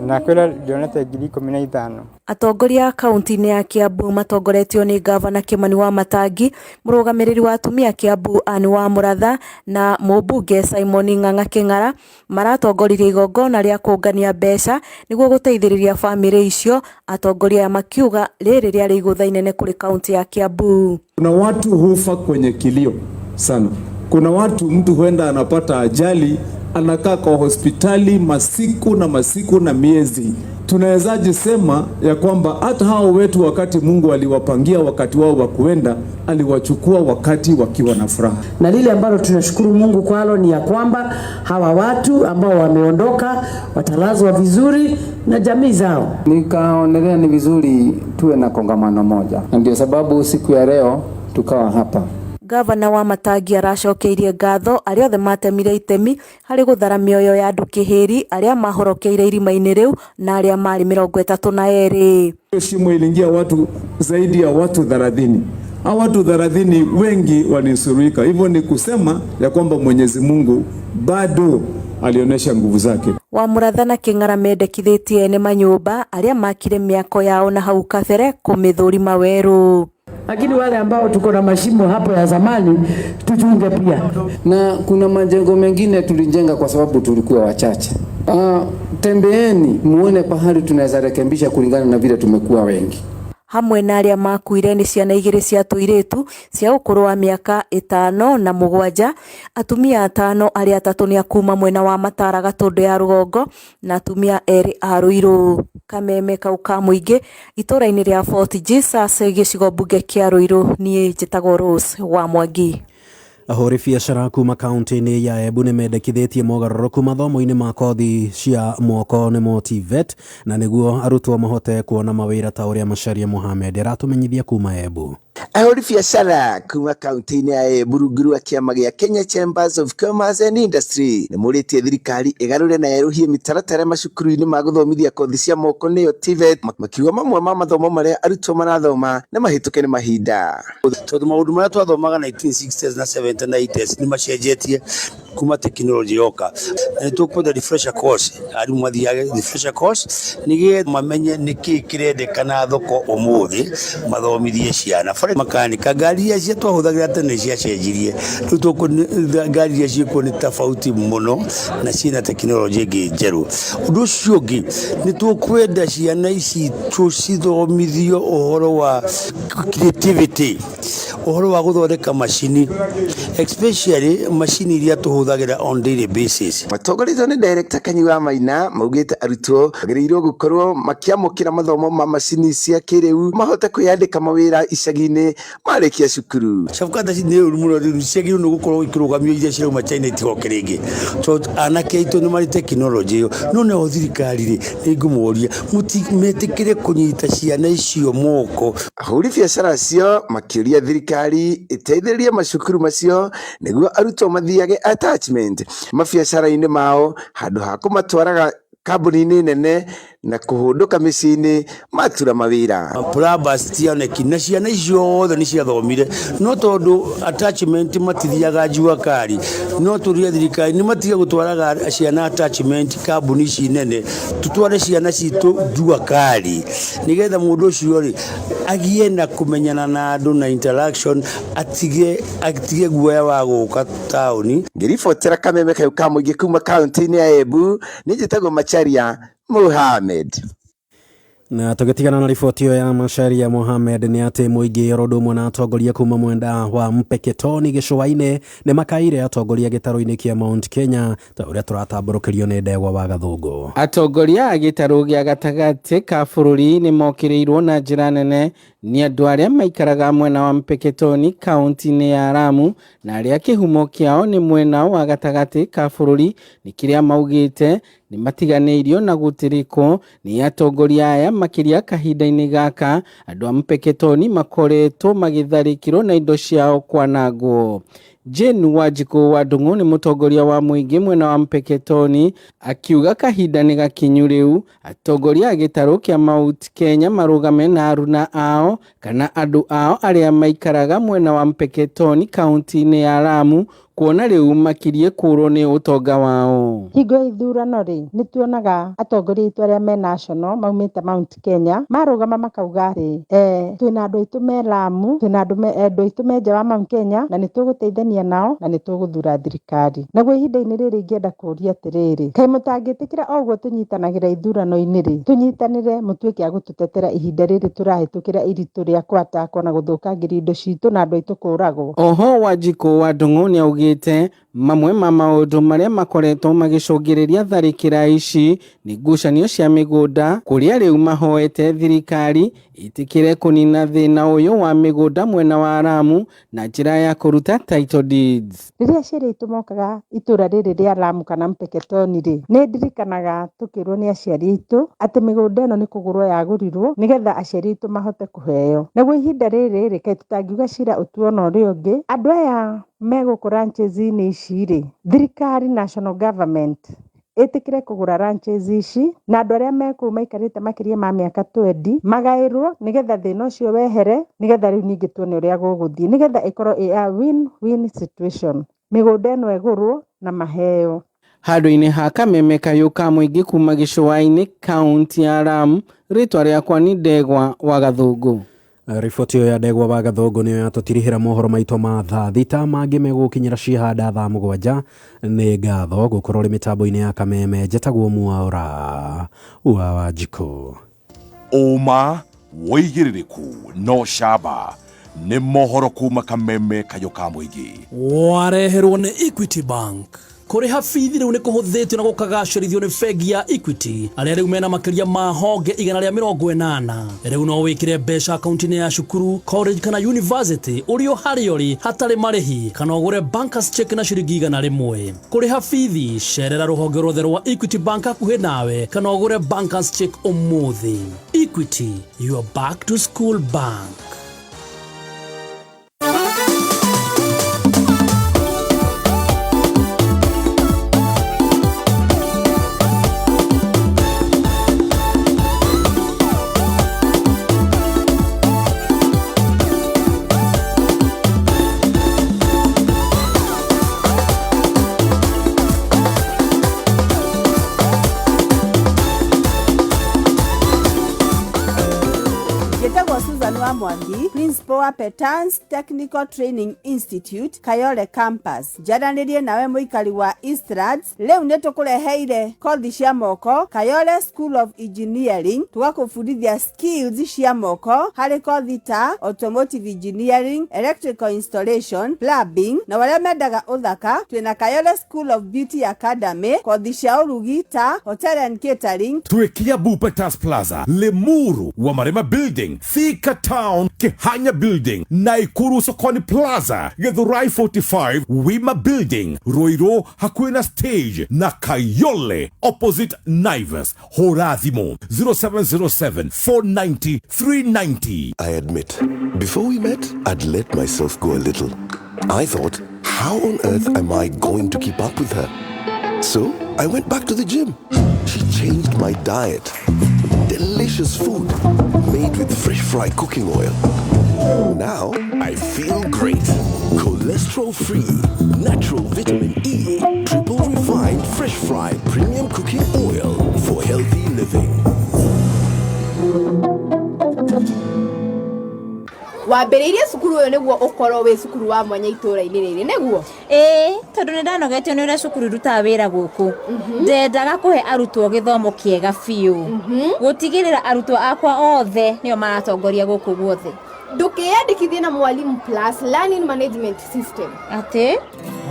na kwira ndionete 15,000. Atongoria a kaunti-ini ya Kiambu matongoretio ni gavana Kimani wa Matangi, murugamiriri wa atumia Kiambu Ani wa Muratha na mubunge Simon Ng'ang'a King'ara maratongoririe igongona ria kungania mbeca niguo guteithĩrĩria family icio. Atongoria makiuga riri riari igutha inene kuri kaunti ya Kiambu. Kuna watu hufa kwenye kilio sana. Kuna watu mtu huenda anapata ajali anakaa kwa hospitali masiku na miezi tunawezaje sema ya kwamba hata hao wetu wakati Mungu aliwapangia wakati wao wa kuenda, aliwachukua wakati wakiwa na furaha. Na lile ambalo tunashukuru Mungu kwalo ni ya kwamba hawa watu ambao wameondoka watalazwa vizuri na jamii zao. Nikaonelea ni vizuri tuwe na kongamano moja, na ndio sababu siku ya leo tukawa hapa. Gavana wa Matagi aracokeirie ngatho aria othe matemire itemi hari guthara mioyo ya andu kihiri aria mahorokeire irima-ini riu na aria mari 32. Shimo iliingia watu zaidi ya watu 30. Hao watu 30 wengi walinusurika. Hivyo ni kusema ya kwamba Mwenyezi Mungu bado alionyesha nguvu zake. Wamuratha na King'ara mendekithitie ene manyumba aria makire miako yao na hau kabere kumithurima weru. Lakini wale ambao tuko na mashimo hapo ya zamani tuchunge pia. Na kuna majengo mengine tulijenga kwa sababu tulikuwa wachache. Tembeeni muone pahali tunaweza rekebisha kulingana na vile tumekuwa wengi. Hamwe na aria makuire ni ciana 2 cia tuiritu cia ukuru wa miaka 5 na 7, atumia 5 aria 3 ni akuma mwena wa Matara Gatundu ya Rugongo na atumia 2 a Ruiru. Kameme kau ka muingi itura-ini ria Fort Jesus gicigo bunge kia Ruiru. Nie njitagwo Rose wa Mwangi. Ahori biacara kuma kaunti-ini ya Embu nĩ mendekithĩtie mogarũrũku mathomo-inĩ ma kothi cia moko nĩmo TVET na nĩguo arutwo mahote kuona mawĩra ta ũrĩa Macharia Mohamed aratũmenyithia kuma Embu. Ahori biacara kuma kaunti-ini ya Embu rungu rwa kĩama gĩa Kenya Chambers of Commerce and Industry nĩ mũrĩtie thirikari ĩgarũre na yeruhie mĩtaratara macukuru-inĩ ma gũthomithia kothi cia moko nĩyo TVET, makiuga mamwe ma mathomo marĩa arutwo marathoma nĩ mahĩtũke nĩ mahinda. Tondũ maũndũ marĩa twathomaga 1960s na 70s na 80s nĩ macenjetie kuma teknolojia yoka. Na nĩtũkwenda refresher course, arimũ mathiage refresher course nĩgetha mamenye nĩkĩ kĩrendekana thoko ũmũthĩ mathomithie ciana. Makanika ngari iria cia twahũthagĩra tene ciacenjirie, rĩu tũkũ ngari iria ciĩkuo nĩ tofauti mũno na ciĩna teknolojia ĩngĩ njerũ. Ũndũ ũcio ũngĩ nĩ tũkwenda ciana ici tũcithomithio ũhoro wa creativity, ũhoro wa gũthondeka macini, especially macini iria tũhũthagĩra on daily basis. Matongoretio nĩ Director Kanyiwa Maina maugĩte arutwo magĩrĩirwo gũkorwo makiamũkĩra mathomo ma macini cia kĩrĩu mahote kwĩyandĩka mawĩra icagi-inĩ marĩkia cukuru. Cafukata nĩ ũru mũno rĩu ciagĩrĩirwo nĩ gũkorwo ikĩrũgamio iria cirauma China itigoke rĩngĩ. Anake aitũ nĩ marĩ tekinoronjĩ ĩyo, no nayo thirikari-rĩ nĩ ngũmoria mũtimetĩkĩre kũnyita ciana icio moko. Ahũri biacara acio makĩũria thirikari ĩteithĩrĩrie macukuru macio nĩguo arutwo mathiage attachment mabiacara-inĩ mao handũ ha kũmatwaraga kambuni-inĩ nene na kuhunduka mĩciĩ-inĩ matura mawĩra. Plumbers tioneki na ciana icio othe nĩ ciathomire, no tondũ attachment matithiaga njua kari, no tũrie thirikari nĩ matiga gũtwaraga ciana attachment kambuni ici nene, tutware ciana citũ njua kari nĩgetha mũndũ ũcio-rĩ agie na kũmenyana na andũ na interaction, atige guoya wa gũka taũni. Ngĩribotera kameme kau ka mũingĩ kuma kaunti-inĩ ya Embu nĩ njĩtagwo Macharia Mohamed. Na tũgĩtigana na riboti ĩyo ya Macharia Mohamed nĩ atĩ mũingĩ ũndũ ũmwe na atongoria kuma mwenda wa Mpeketoni gĩcũa-inĩ nĩ makaire atongoria gĩtarũ-inĩ kĩa Mount Kenya ta ũrĩa tũratambũrũkĩrio nĩ Ndegwa wa Gathũngũ. Atongoria a gĩtarũ gĩa gatagatĩ ka bũrũri nĩ mokĩrĩirwo na njĩra nene nĩ andũ arĩa maikaraga mwena wa Mpeketoni kaunti-inĩ ya Lamu na arĩa kĩhumo kĩao nĩ mwena wa gatagatĩ ka bũrũri, nĩ kĩrĩa maugĩte nĩ matiganĩirio na gũtirĩkwo nĩ atongoria aya makĩria kahinda-inĩ gaka. Andũ a Mpeketoni makoretwo magĩtharĩkĩrwo na indo ciao kwanangwo. Jane Wanjiku wa Ndung'u nĩ mũtongoria wa mũingĩ mwena wa Mpeketoni, akiuga kahinda nĩ gakinyu rĩu atongoria a gĩtarũ kĩa Mount Kenya marũgame na aruna ao kana andũ ao arĩa maikaraga mwena wa Mpeketoni kaunti-inĩ ya Lamu kuona rĩu makirie kũrwo nĩ ũtonga wao. Hingo ithurano-rĩ nĩ tuonaga atongoria aitũ arĩa me national maumĩte Mount Kenya marũgama makauga atĩ twĩna andũ aitũ me Lamu, twĩna andũ aitũ me nja wa Mount Kenya na nĩ tũgũteithania nao na nĩ tũgũthura thirikari. Naguo ihinda-inĩ rĩrĩ ingĩenda kũria atĩrĩrĩ, kaĩ mũtangĩtĩkĩra o ũguo tũnyitanagĩra ithurano-inĩ-rĩ, tũnyitanĩre mũtuĩke a gũtũtetera ihinda rĩrĩ tũrahĩtũkĩra iritũ rĩa kwatakwo na gũthũkangĩria indo citũ na andũ aitũ kũragwo. Oho Wanjiku wa Ndung'u nĩ augite mamwe ma maundu maria makoretwo magicungiriria tharikira ici ni ngucanio cia migunda kuria riu mahoete thirikari itikire kunina thina uyu wa migunda mwena wa Aramu na njira ya kuruta title deeds. Riria ciari tumokaga itura riri ria Aramu kana Mpeketoni ri ni ndirikanaga tukirwo ni aciari itu ati migunda ino ni kugurwo yagurirwo nigetha aciari itu mahote kuheo. Naguo ihinda riri reke tutangiuga cira utuo no ri ungi andu aya megũkũ ranches-inĩ ici rĩ, thirikari national government ĩtĩkĩre kũgũra ranches ici na andũ arĩa mekũu maikarĩte makĩria ma mĩaka 20 magaĩrwo nĩgetha thĩna ũcio wehere, nĩgetha rĩu ningĩ tuone ũrĩa gũgũthiĩ, nĩgetha ĩkorwo ĩ win-win situation, mĩgũnda ĩno ĩgũrwo na maheo. Handũ-inĩ ha kameme kayũ ka mũingĩ kuma gĩcũa-inĩ kaunti ya Aramu, rĩtwa rĩakwa ni Ndegwa wa Gathũngũ. Riboti ya Ndegwa wa Gathũngũ niyo yatũtirihĩra mohoro maitũ ma thaa thita mangĩ megũkinyĩra cihanda thaa 7 nĩ ngatho gũkorwo rĩ mĩtambo-inĩ ya kameme njĩtagwo Mwaũra wa Wanjikũ. Ũma wĩigĩrĩrĩku no camba nĩ mohoro kuma kameme kayũ ka mũingĩ wareherwo nĩ Equity Bank. Kuriha bithi riu ni kuhuthitio na gukagacirithio ni bengi ya Equity aria riu mena makiria ma honge 180. Riu no wikire mbeca akaunti-ini ya cukuru, college kana university urio hariori hatari marihi kana ugure bankers check na ciringi 100. Kuriha bithi cerera ruhonge rwothe rwa Equity Bank akuhi nawe kana ugure bankers check umuthi. Equity, your back to school bank. Principal wa Petans Technical Training Institute Kayole Campus. Njaranirie nawe muikari wa Eastlands. Leo netukureheire kothi cia moko Kayole School of Engineering. Tugakufundithia skills cia moko hari kothi ta automotive engineering, electrical installation, plumbing na wale mendaga uthaka twina Kayole School of Beauty Academy kothi cia urugi ta hotel and catering. Tuekia Petans Plaza, Lemuru, Wamarema Building, Thika Town, Kehanya Building, Naikuru Sokoni Plaza, Githurai 45, Wima Building, Roiro Hakuina Stage, na Kayole, opposite Naivas, Horazimo, 0707 490 390. I admit, before we met, I'd let myself go a little. I thought, how on earth am I going to keep up with her? So, I went back to the gym. She changed my diet. Delicious food, made with fresh fry cooking oil. Now, I feel great. Cholesterol-free, natural vitamin E, triple refined fresh fry premium cooking oil for healthy living. Wambĩrĩirie cukuru ũyũ nĩguo ũkorwo wĩ cukuru wa mwanya itũũra-inĩ rĩrĩ nĩguo? Tondũ nĩ ndanogetio nĩ ũrĩa cukuru irutaga wĩra gũkũ. Ndendaga kũhe arutwo gĩthomo kĩega biũ. Gũtigĩrĩra arutwo akwa othe nĩo maratongoria gũkũ guothe. Ndũkĩyandĩkithie na Mwalimu Plus Learning Management System. Atĩ?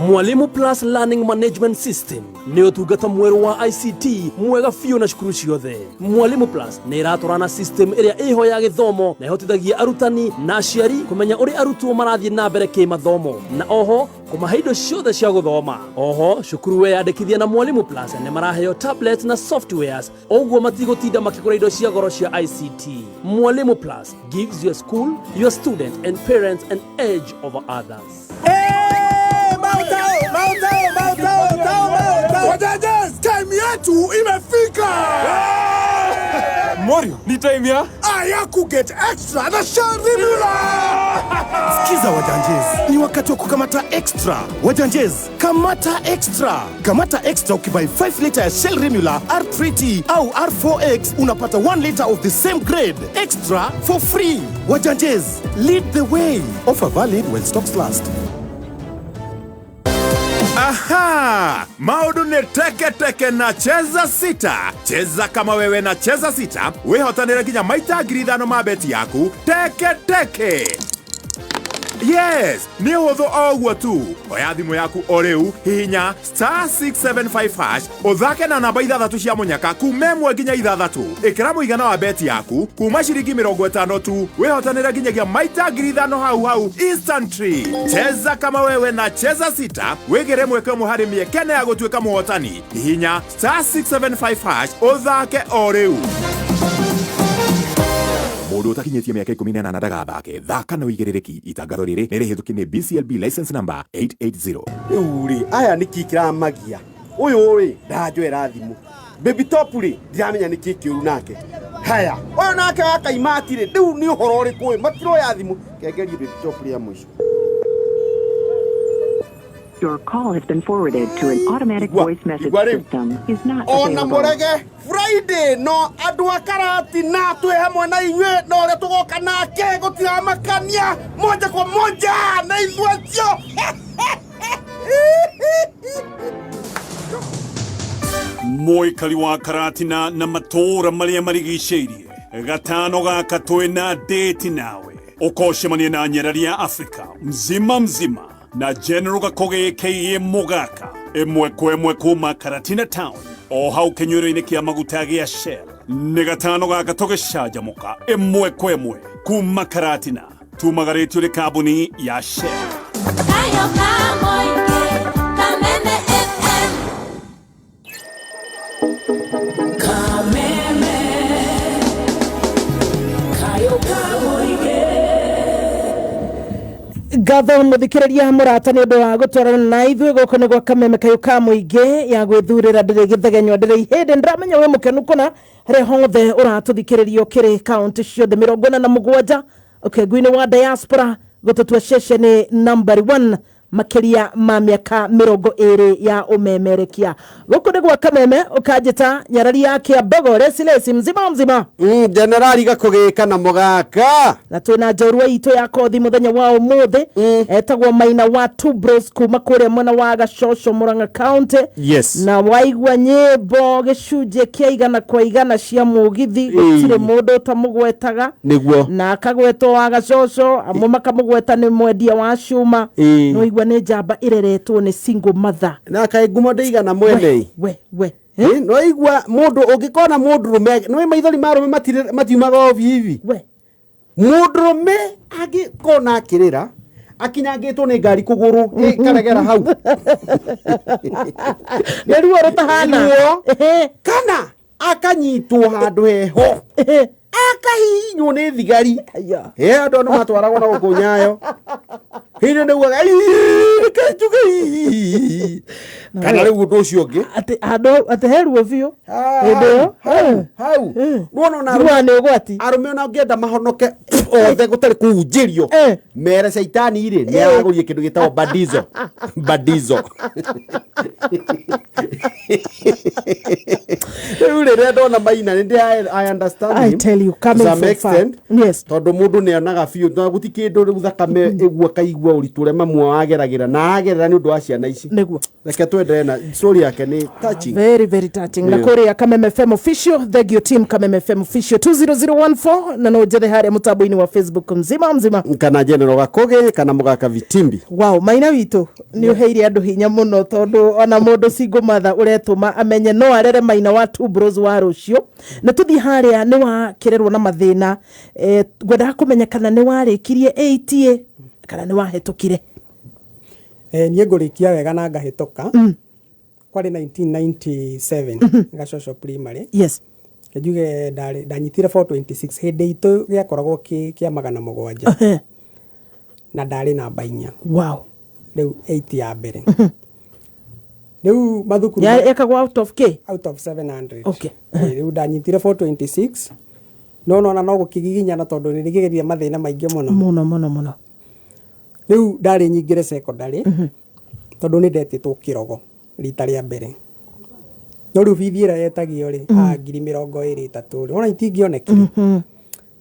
Mwalimu Plus Learning Management System nĩ ũtungata mwerũ wa ICT mwega biũ na cukuru ciothe. Mwalimu Plus nĩ ĩratwarana system ĩrĩa ĩho ya gĩthomo na ĩhotithagia arutani na aciari kũmenya ũrĩa arutwo marathiĩ na mbere kĩmathomo na oho kũmahe indo ciothe cia gũthoma. Oho cukuru weyandĩkithia na Mwalimu Plus nĩ maraheo tablet na softwares, ũguo matigũtinda makĩgũra indo cia goro cia ICT. Mwalimu Plus gives your school, your student and parents an edge over others. Wajajes, time yetu imefika! Morio, ni time ya? Aya kuget extra na Sharimula! Skiza Wajanjes, ni wakati wa kukamata extra. Wajanjes, kamata extra. Kamata extra ukibuy 5 liter ya Shell Remula R3T au R4X unapata 1 liter of the same grade. Extra for free. Wajanjes, lead the way. Offer valid when stocks last. Aha! Maudu ni teke na cheza sita. Cheza kama wewe na cheza sita. Wehotanira kinya maita ngiri 5 mabeti yaku. Teke. Yes, ni huthu ogwo tu. Oya thimu yaku o riu hihinya *675# uthake na namba 6 cia munyaka kuma 1 nginya 6. Ikira muigana wa beti yaku kuma ciringi 50 tu. Wihotanira nginyagia maita 5,000 hau instantly. Cheza kama wewe na cheza sita. Wigire mweke muhari miekene ya gutuika muhotani. Hihinya *675# uthake o riu. Mundu utakinyetie miaka 18 ndagathake thaka na uigirereki. Itangatho riri ni rihituki ni BCLB license number 880. Uri aya nikikira magia uyu ri ndanjwera thimu baby top ri ndiramenya niki kiuru nake haya uyu nake akaimati ri riu ni uhoro ri kuwi matiro ya thimu kengerie baby top ri ya mwisho. Your call has been forwarded to an automatic voice message system. Is not available. Ona morege Friday no andu akarati na twe hamwe na inywe no re tugoka nake gutira makania moja kwa moja na ithwecio. Moikari wa Karatina na matora maria marigiceirie gatano gaka twina date nawe ukoshemania na nyerari ya Africa mzima na General Gakoge KE Mogaka emwe kwemwe kuma Karatina Town o hau kenyuro-ini kia maguta gia Shell ni gatano gaka tugicanjamuka emwe kwemwe kuma Karatina tumagaritio ri kambuni ya Shell. Gatho muthikiriria murata ni undu wa gutwarana na ithuĩ gũkũ nĩ gwa kameme kayo ka mũingĩ ya gwĩthurĩra ndĩrĩ gĩthegenywo ndĩrĩ ihĩndĩ ndĩramenya wĩ mũkenu kũna harĩa hothe ũratũthikĩrĩria ũkĩrĩ kaunti ciothe 47 ũkengu-inĩ wa diaspora gũtũtua ceceni number 1 makiria ma miaka 20 ya umemerekia gũkũ nĩ gwa kameme ũkanjĩta nyarari yake ya bogo resilesi mzima generali Gakoge na Mogaka na twina njorua itũ ya kothi muthenya wa ũmũthĩ etagwo Maina wa Two Bros kuma kũrĩa mwena wa Gacocho Murang'a County. Yes. Na waigua nyĩmbo gĩcunjĩ kĩa 100% cia mũgithi gũtirĩ mũndũ ũtamũgwetaga nĩguo na akagwetwo wa Gacocho amwe makamũgweta nĩ mwendia wa cuma no igua nĩ njamba ireretwo nĩ single mother na kaĩ ngumo ndeigana mwene we no igua mundu ungikona mundu rume no maithori marume matiumaga ovi hivi mundu agikona akirira akinyangitwo ni ngari kuguru karegera hau neruo rutahana kana akanyitwo handu heho akahinywo ni thigari andu no matwaragwo na gukunyayo hino nĩ ugaga kanjuga kana rĩu ũndũ ũcio ũngĩ atĩ heruo biũ hau nuona na arũme ona ũngĩenda mahonoke othe gũtarĩ kũhunjĩrio mere caitani irĩ nĩ aragũrie kĩndũ gĩtagwo badizo rĩu rĩrĩa ndona Maina nĩ I understand him. I tell you coming from far. Yes. Tondũ mũndũ nĩ onaga biũ na gũti kĩndũ rĩu thakame ĩgua kaigua ũritũ ũrĩa mamwe wageragĩra na agerera nĩ ũndũ wa ciana ici nĩguo reke twende na story yake nĩ touching, very touching. Na kũrĩa Kameme FM official, thank you team Kameme FM official 20014 na no njere harĩa mũtambo-inĩ wa Facebook mzima kana General Gakoge kana Mogaka Vitimbi. Wow, Maina witũ nĩ ũheire andũ hinya mũno tondũ ona mũndũ single mother ũretũma amenye no arere Maina wa Two Bros wa rũciũ na tũthi harĩa nĩ wakĩrerwo na mathĩna ngwenda kũmenya kana nĩ warĩkirie 80 kana nĩ wahetũkire. Niĩ ngũrĩkia wega na ngahĩtũka kwarĩ 1997 Gacocho primary. Yes. Njuge ndanyitire 426 hĩndĩ itũ gĩakoragwo kĩa 700 na ndarĩ namba 4. Wow. Rĩu 8 ya mbere rĩu mathukuru ekagwo out of 700. Okay. Rĩu ndanyitire 426 no gũkigiginyana tondũ nĩrĩgereria mathĩna maingĩ mũno. Rĩu ndarĩ nyingĩre secondary tondũ nĩ ndetĩtwo kĩrogo rita rĩa mbere no rĩu bithi ĩrĩa yetagio rĩ 2023 ona itingĩonekire.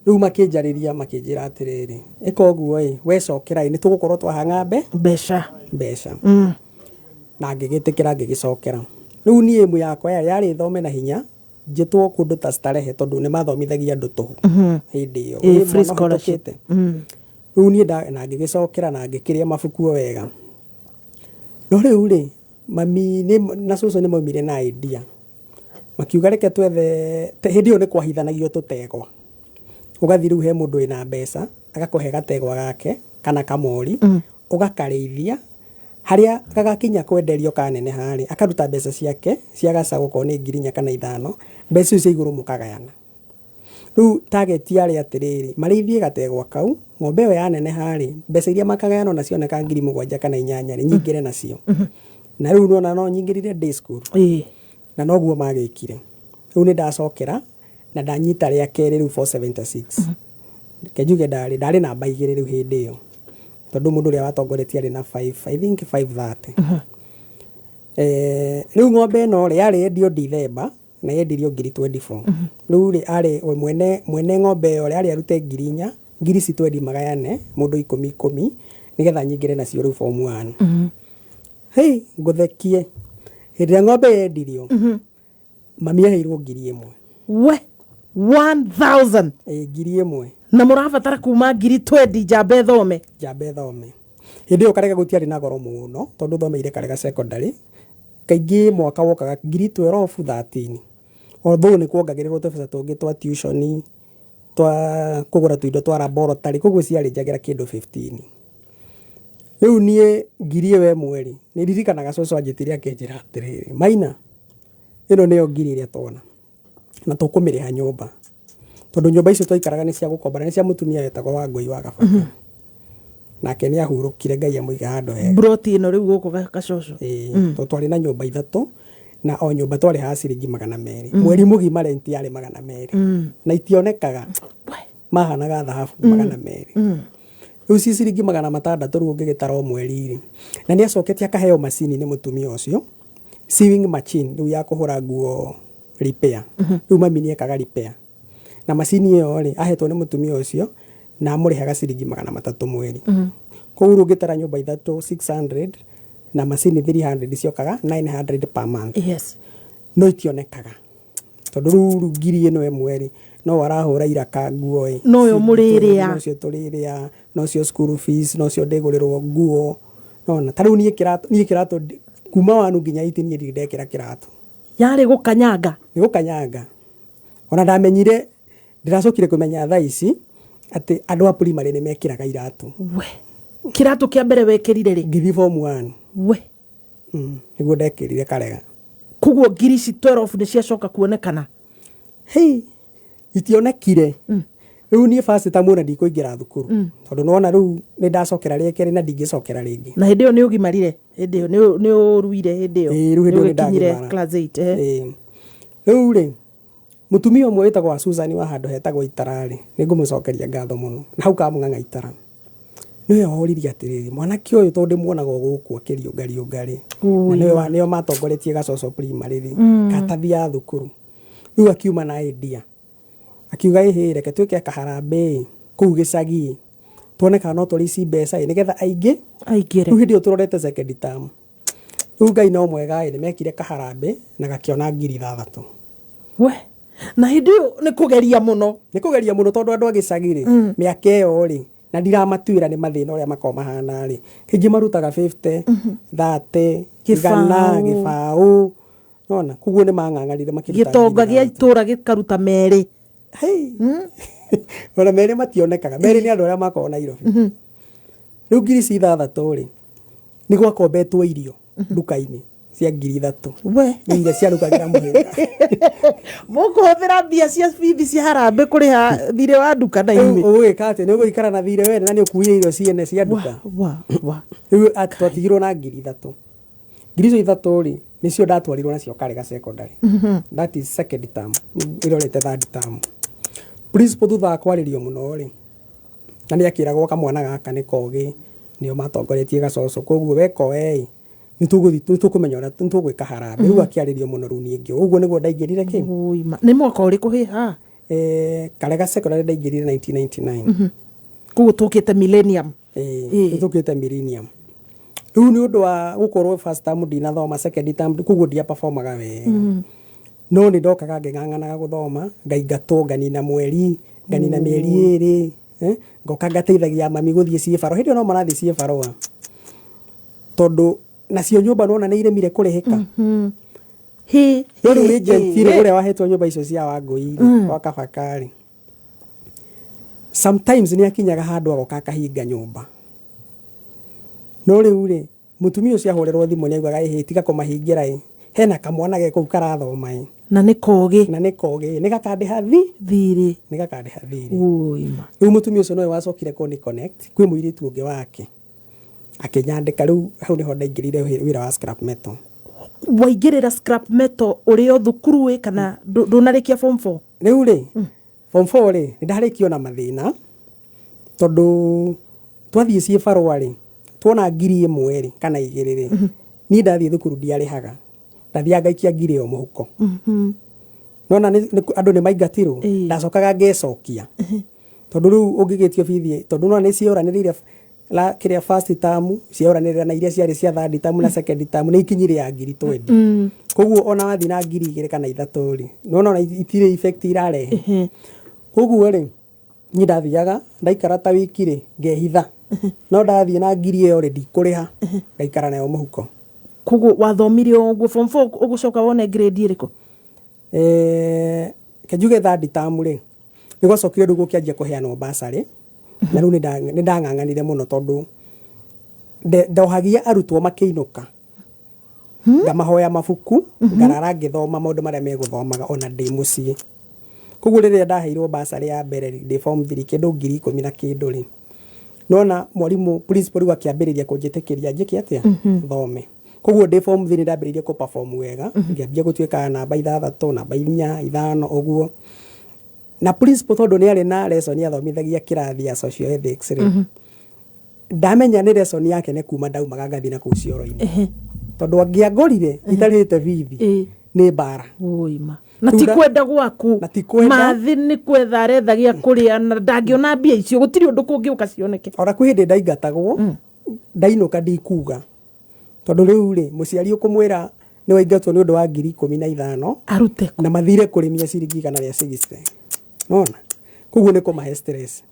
Rĩu makĩnjarĩria makĩnjĩra atĩrĩrĩ ĩka ũguo we cokera nĩ tũgũkorwo twahanga mbeca na ngĩgĩtĩkĩra ngĩgĩcokera. Rĩu niĩ ĩmwe yakwa yarĩ thome na hinya njĩtwo kũndũ ta Starehe tondũ nĩ mathomithagia andũ tũhũ hĩndĩ ĩyo free scholarship. riu ni na ngigicokera na ngikiria mabuku wega no riu ri mami na cucu ni maumire na idea makiuga reke twethe hindi yo ni kwahithanagio tutegwa ugathi riu he mundu ina mbeca agakuhe gategwa gake kana kamori ugakareithia haria gagakinya kwenderio kanene hari akaruta mbeca ciake cia gacago ko ni 4,000 kana 5 mbeca icio iguru mukagayana riu target yari atiriri marithie gategwa kau ng'ombe yo yanene hari mbeca iria makagayana nacio na 7,000 kana 8 ri nyingire nacio na riu no nyingirire day school na noguo magikire riu ni ndacokera na ndanyita ria keri riu 476 kejuge ndari na baigire riu hindi yo tondu mundu ria watongoretie ari na 5 I think 530 riu ng'ombe no ri yari endio December na yendirio 24 riu ri ari mwene ng'ombe yo ri ari arute 4,000 ngiri citwendi magayane mundu 10 nigetha nyingire nacio riu form 1 hey nguthekie hindi ng'ombe yendirio mami aheirwo 1,000 we 1,000 1,000 na murabatara kuma 20 jambe thome hindi yo karega gutiari na goro muno tondu thomeire karega secondary kaingi mwaka wokaga 12 13 although ni kuongagirirwo tubesa tungi twa tuition twa kugura tuindo twa laboratory koguo ciari njagira kindu 15 riu nie ngirie we mweri ni ririkanaga cucu anjitiria akinjira atiriri Maina ino niyo ngiri iria twona na tukumiriha nyumba tondu nyumba icio twaikaraga ni cia gukombana ni cia mutumia wetagwo wa ngoi wa gabaka nake ni ahurukire Ngai amuiga handu hega broti ino riu guku gacoco to twari na nyumba ithatu na o nyumba twari ha ciringi 200 mweri mugima rent yari 200 na itionekaga mahanaga thahabu 200 riu ci ciringi 600 riu ngigitara o mweri na ni acoketie akaheo macini ni mutumia ucio sewing machine riu ya kuhura nguo repair riu mami ni ekaga repair na macini iyo ri ahetwo ni mutumia ucio na amurihaga ciringi 300 mweri koguo ngitara nyumba ithatu 600 na macini 300 ciokaga 900 per month yes no itionekaga tondu riu ngiri ino mweri no warahura iraka nguo no yo muriria no cio turiria no cio school fees no cio ndegurirwo nguo no na tariu nie kirato kuma wanu nginya 18 nie ndekira kirato yari gukanyanga ni gukanyanga ona ndamenyire ndiracokire kumenya thaa ici ati andu a primary ni mekiraga iratu we kirato kia mbere wekirire ri ngithi form 1 we niguo ndekirire karega kuguo ngiri ici 12 ni ciacoka kuonekana hey itionekire riu nie first time na ndikuingira thukuru tondu nona riu ni ndacokera riekeri na ndingicokera ringi na hindi yo ni ugimarire hindi yo ni uruire hindi yo riu hindi yo ndagimara class 8 riu ri mutumia umwe wetagwo Susan wa handu hetagwo Itarari ningumucokeria ngatho muno na hau kamung'ang'a Itara niwe woririe atiriri mwanake uyu tondu muonaga guku akirio ngari na niwe matongoretie gacoco primary ri katathi ya thukuru riu akiuma na idea akiuga reke twike kaharambe kuu gicagi tuone kana no turici mbeca nigetha aingire riu hindi yo turorete second term riu Ngai no mwega ni mekire kaharambe na gakiona 3,000 we na hindi yo ni kugeria muno tondu andu agicagi ri miaka iyo ri na ndiramatuira ni mathina uria makoma hana ri kingi marutaga 50 30 gibau nona kuguo ni mang'ang'anire makiruta gitonga gia itura gikaruta meri hey ona meri mationekaga meri ni andu aria makona Nairobi riu 6,000 ri ni gwakombetwo irio nduka-ini cia 3,000 we iria ciarukagira muhinga mukuhuthira mbia cia bibi cia harambe kuriha thire wa nduka na imi ugikate ni ugikara na thire wene na ni ukuire irio ciene cia nduka riu atwatigirwo na 3,000 3,000 ri nicio ndatwarirwo nacio karega secondary that is second term irorete third term principal thutha kwaririo muno ri na ni akiragwo kamwana gaka ni kogi nio matongoretie gacoco koguo weko wei nitukumenya ora nitugwika harambe riu akiaririo muno riu ningi uguo niguo ndaingirire ki ni mwaka uriku hiha karega secondary ndaingirire 1999 koguo tukite millennium tukite millennium riu ni undu wa gukorwo first term ndinathoma second term koguo ndia performaga we no ni ndokaga nging'ang'anaga guthoma ngaingatwo nganina mweri nganina mieri 2 ngoka ngateithagia mami guthie ciebaro hindi no marathie ciebaro tondu nacio nyumba nona nä iremire kå rä hä ka no rä u rä njentirä å rä a wahetwo nyumba icio cia Wangui wa Kabakarä sometimes nä akinyaga handå agoka akahinga nyumba no rä u rä mutumia å cio ahå rerwo thimå nä aiguaga hä tiga kå mahingä ra hena kamwana ge kå u karathoma na nä kogä nä gakandä ha thirä nä gakandä ha thirä rä u må tumia å cio nowe wacokire kwä må irä tu å ngä wake akinyandä ka rä u hau nä ho ndaingä rire wä ra wa scrap metal waingä rä ra scrap metal å rä o thukuru kana ndånarä kia form 4 rä u rä form 4 rä nä ndarä kio na mathä na tondå twathiä ciäbarwa rä twona 1,000 rä kana 2 rä niä ndathiä thukuru ndiarä haga ndathiaga ngaikia 1,000 må huko nona andå nä maingatirwo ndacokaga ngecokia tondå rä u å ngä gä tio bithi tondå nona nä ciåranä rä ire kiria first term ciåranä na iria ciarä cia third term na second term nä ikinyire ya 20 koguo ona wathi na 2,000 kana 3 rä nona itirä effect irarehe koguo rä ni ndathiaga ndaikara ta wiki rĩ ngehitha no ndathiĩ na ngiri ĩyo rĩ ndikũrĩha ngaikara nayo mũhuko. Koguo wathomire ũguo form 4 ũgũcoka wone grade ĩrĩkũ? Kĩnjuge third term rĩ nĩgwacokire rĩu gũkĩanjia kũheanwo bursary na rĩu nĩ ndang'ang'anire mũno tondũ ndohagia arutwo makĩinũka ngamahoya mabuku ngarara ngĩthoma maũndũ marĩa megũthomaga ona ndĩ mũciĩ. Koguo rĩrĩa ndaheirwo bursary ya mbere ndĩ form 3 kĩndũ 10,000 na kĩndũ rĩ nona mwarimũ principal rĩu akĩambĩrĩria kũnjĩtĩkĩria njĩke atĩa thome. Koguo ndĩ form 3 ndambĩrĩirie kũ perform wega ngĩambia gũtuĩka namba 6 namba 4 5 ũguo na principal tondũ nĩ arĩ na lesson athomithagia kĩrathi ya social ethics rĩ ndamenya nĩ lesson yake nĩ kuma ndaumaga ngathi na kũu cioro-inĩ tondũ angĩangorire itarĩte bithi nĩ bara na ti kwenda gwaku mathi nĩ kwetha arethagia kũrĩa na ndangĩona mbia icio gũtirĩ ũndũ kũngĩ ũkacioneke. Ora kwĩ hĩndĩ ndaingatagwo ndainũka ndikuga tondũ rĩu rĩ mũciari ũkũmwĩra nĩ waingatwo nĩ ũndũ wa 15,000 arute na mathire kũrĩmia ciringi kana rĩa 60 nona koguo nĩ kũmahe stress.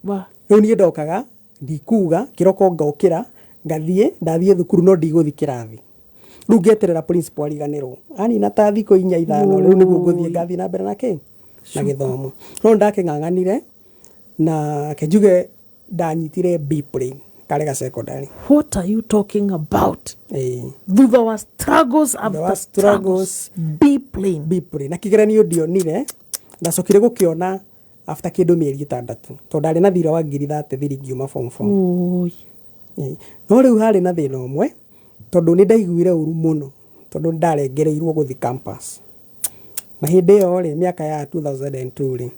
Rĩu niĩ ndokaga ndikuga kĩroko ngokĩra ndathiĩ thukuru no ndigũthi kĩrathi rĩu ngeterera principal ariganĩrwo anina ta thikũ 4-5 rĩu nĩguo ngũthiĩ ngathi na mbere na gĩthomo no ndakĩng'ang'anire na kĩnjuge ndanyitire B plane karega secondary. What are you talking about? Thutha wa struggles after struggles B plane na kĩgeranio ndionire ndacokire gũkĩona after kĩndũ mĩeri 6 tondũ ndarĩ na thirĩ wa 30,000 ngiuma form 4 no rĩu harĩ na thĩna ũmwe tondũ nĩ ndaiguire ũru mũno tondũ ndarengereirwo gũthi campus na hĩndĩ ĩyo rĩ mĩaka ya 2002 rĩ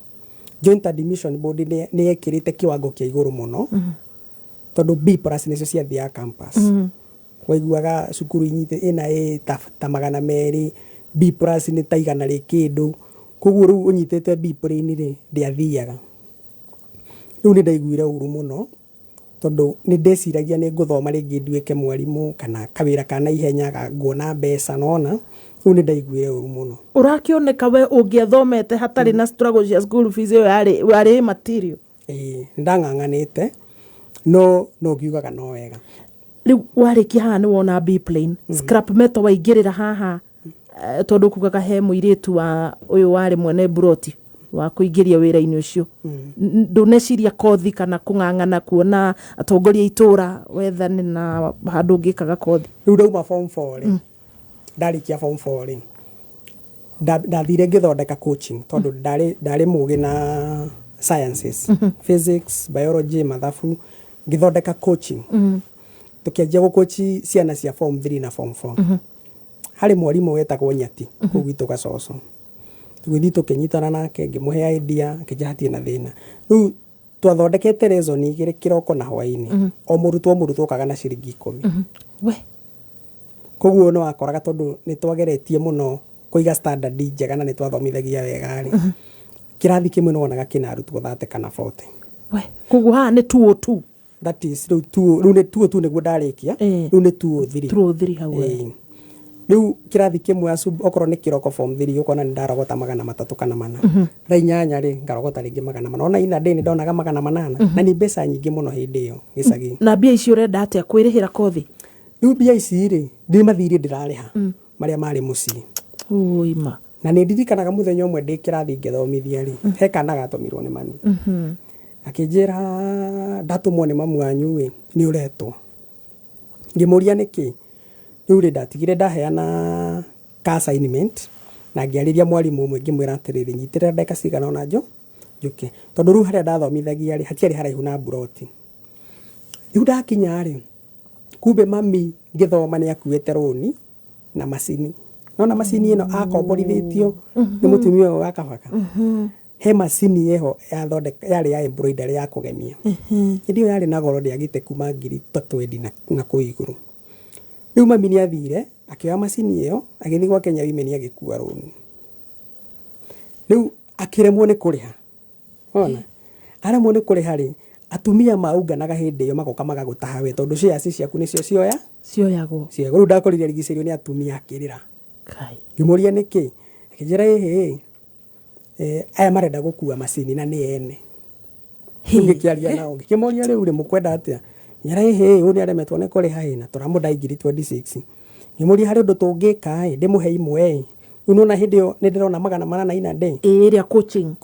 Joint Admission Board nĩ yekĩrĩte kĩwango kĩa igũrũ mũno tondũ B+ nĩcio ciathiaga campus waiguaga cukuru ĩna ta 200 B+ nĩ ta 100 rĩ kĩndũ koguo rĩu ũnyitĩte B plane rĩ ndĩathiaga rĩu nĩ ndaiguire ũru mũno tondũ nĩ ndeciragia nĩ ngũthoma rĩngĩ nduĩke mwarimũ kana kawĩra ka naihenya nguona mbeca nona rĩu nĩ ndaiguire ũru mũno. Ũrakĩoneka we ũngĩathomete hatarĩ na struggle cia school fees ĩyo yarĩ material? Nĩ ndang'ang'anĩte no ngiugaga no wega. Rĩu warĩkia haha nĩ wona B plane scrap metal waingĩrĩra haha tondũ kugaga he mũirĩtu wa ũyũ warĩ mwene buroti wa kũingĩria wĩra-inĩ ũcio ndũneciria kothi kana kũng'ang'ana kuona atongoria itũra wethane na handũ ũngĩkaga kothi? Rĩu ndauma form 4 rĩ ndarĩkia form 4 rĩ ndathire ngĩthondeka coaching tondũ ndarĩ mũgĩ na sciences physics biology mathabu ngĩthondeka coaching tũkĩanjia gũkochi ciana cia form 3 na form 4 harĩ mwarimũ wetagwo Nyati kũu gwitũ Gacoco tũgĩthiĩ tũkĩnyitana nake ngĩmũhe idea akĩnjahatie na thĩna rĩu twathondekete lesson 2 kĩroko na hwaĩ-inĩ o mũrutwo ũkaga na ciringi 10 koguo no wakoraga tondũ nĩ twageretie mũno kũiga standard njega na nĩ twathomithagia wega rĩ kĩrathi kĩmwe no wonaga kĩna arutwo 30 kana 40 koguo haha nĩ 202 that is rĩu nĩ 202 nĩguo ndarĩkia rĩu nĩ 203 hau rĩu riu kirathi kimwe asubu okorwo ni kiroko form 3 ukona ndarogota 300 kana 400 thaa 8 ri ngarogota ringi 800 ona ina day ni ndonaga 800 na ni mbeca nyingi muno hindi iyo gicagi na mbia icio urenda atia kwirihira kothi riu mbia ici ri ndi mathiri ndirariha maria mari mucii uima na ni ndirikanaga muthenya umwe ndi kirathi ngithomithia ri he kana gatomirwo ni mami akijira ndatumwo ni mamu wanyu wi ni uretwo ngimuria niki riu ri ndatigire ndaheana ka assignment na ngiariria mwarimu umwe ngimwira atiriri nyitirira ndeka cigana ona njuke tondu riu haria ndathomithagia ri hatiari haraihu na buroti riu ndakinya ri kumbe mami ngithoma ni akuite roni na macini nona macini ino akomborithitio ni mutumia wa kabaka he macini eho yari ya embroidery ya kugemia ndio yari na goro ndiagite kuma 320 na kuiguru riu mami ni athire akioya macini iyo agithi gwa Kenya Women agikua roni riu akiremwo ni kuriha ona aremwo ni kuriha ri atumia maunganaga hindi iyo magoka magagutaha we tondu shares ciaku nicio cioyagwo riu ndakorire rigicirio ni atumia akirira kai ngimuria niki akijira aya marenda gukua macini na ni ene ngikiaria nao ngikimoria riu ri mukwenda atia nyara uni aremetwo ni kuriha na turamudai ngiri 26 ngimuria hari undu tungika ndimuhe imwe unona hindi yo ni ndirona 800 day iria coaching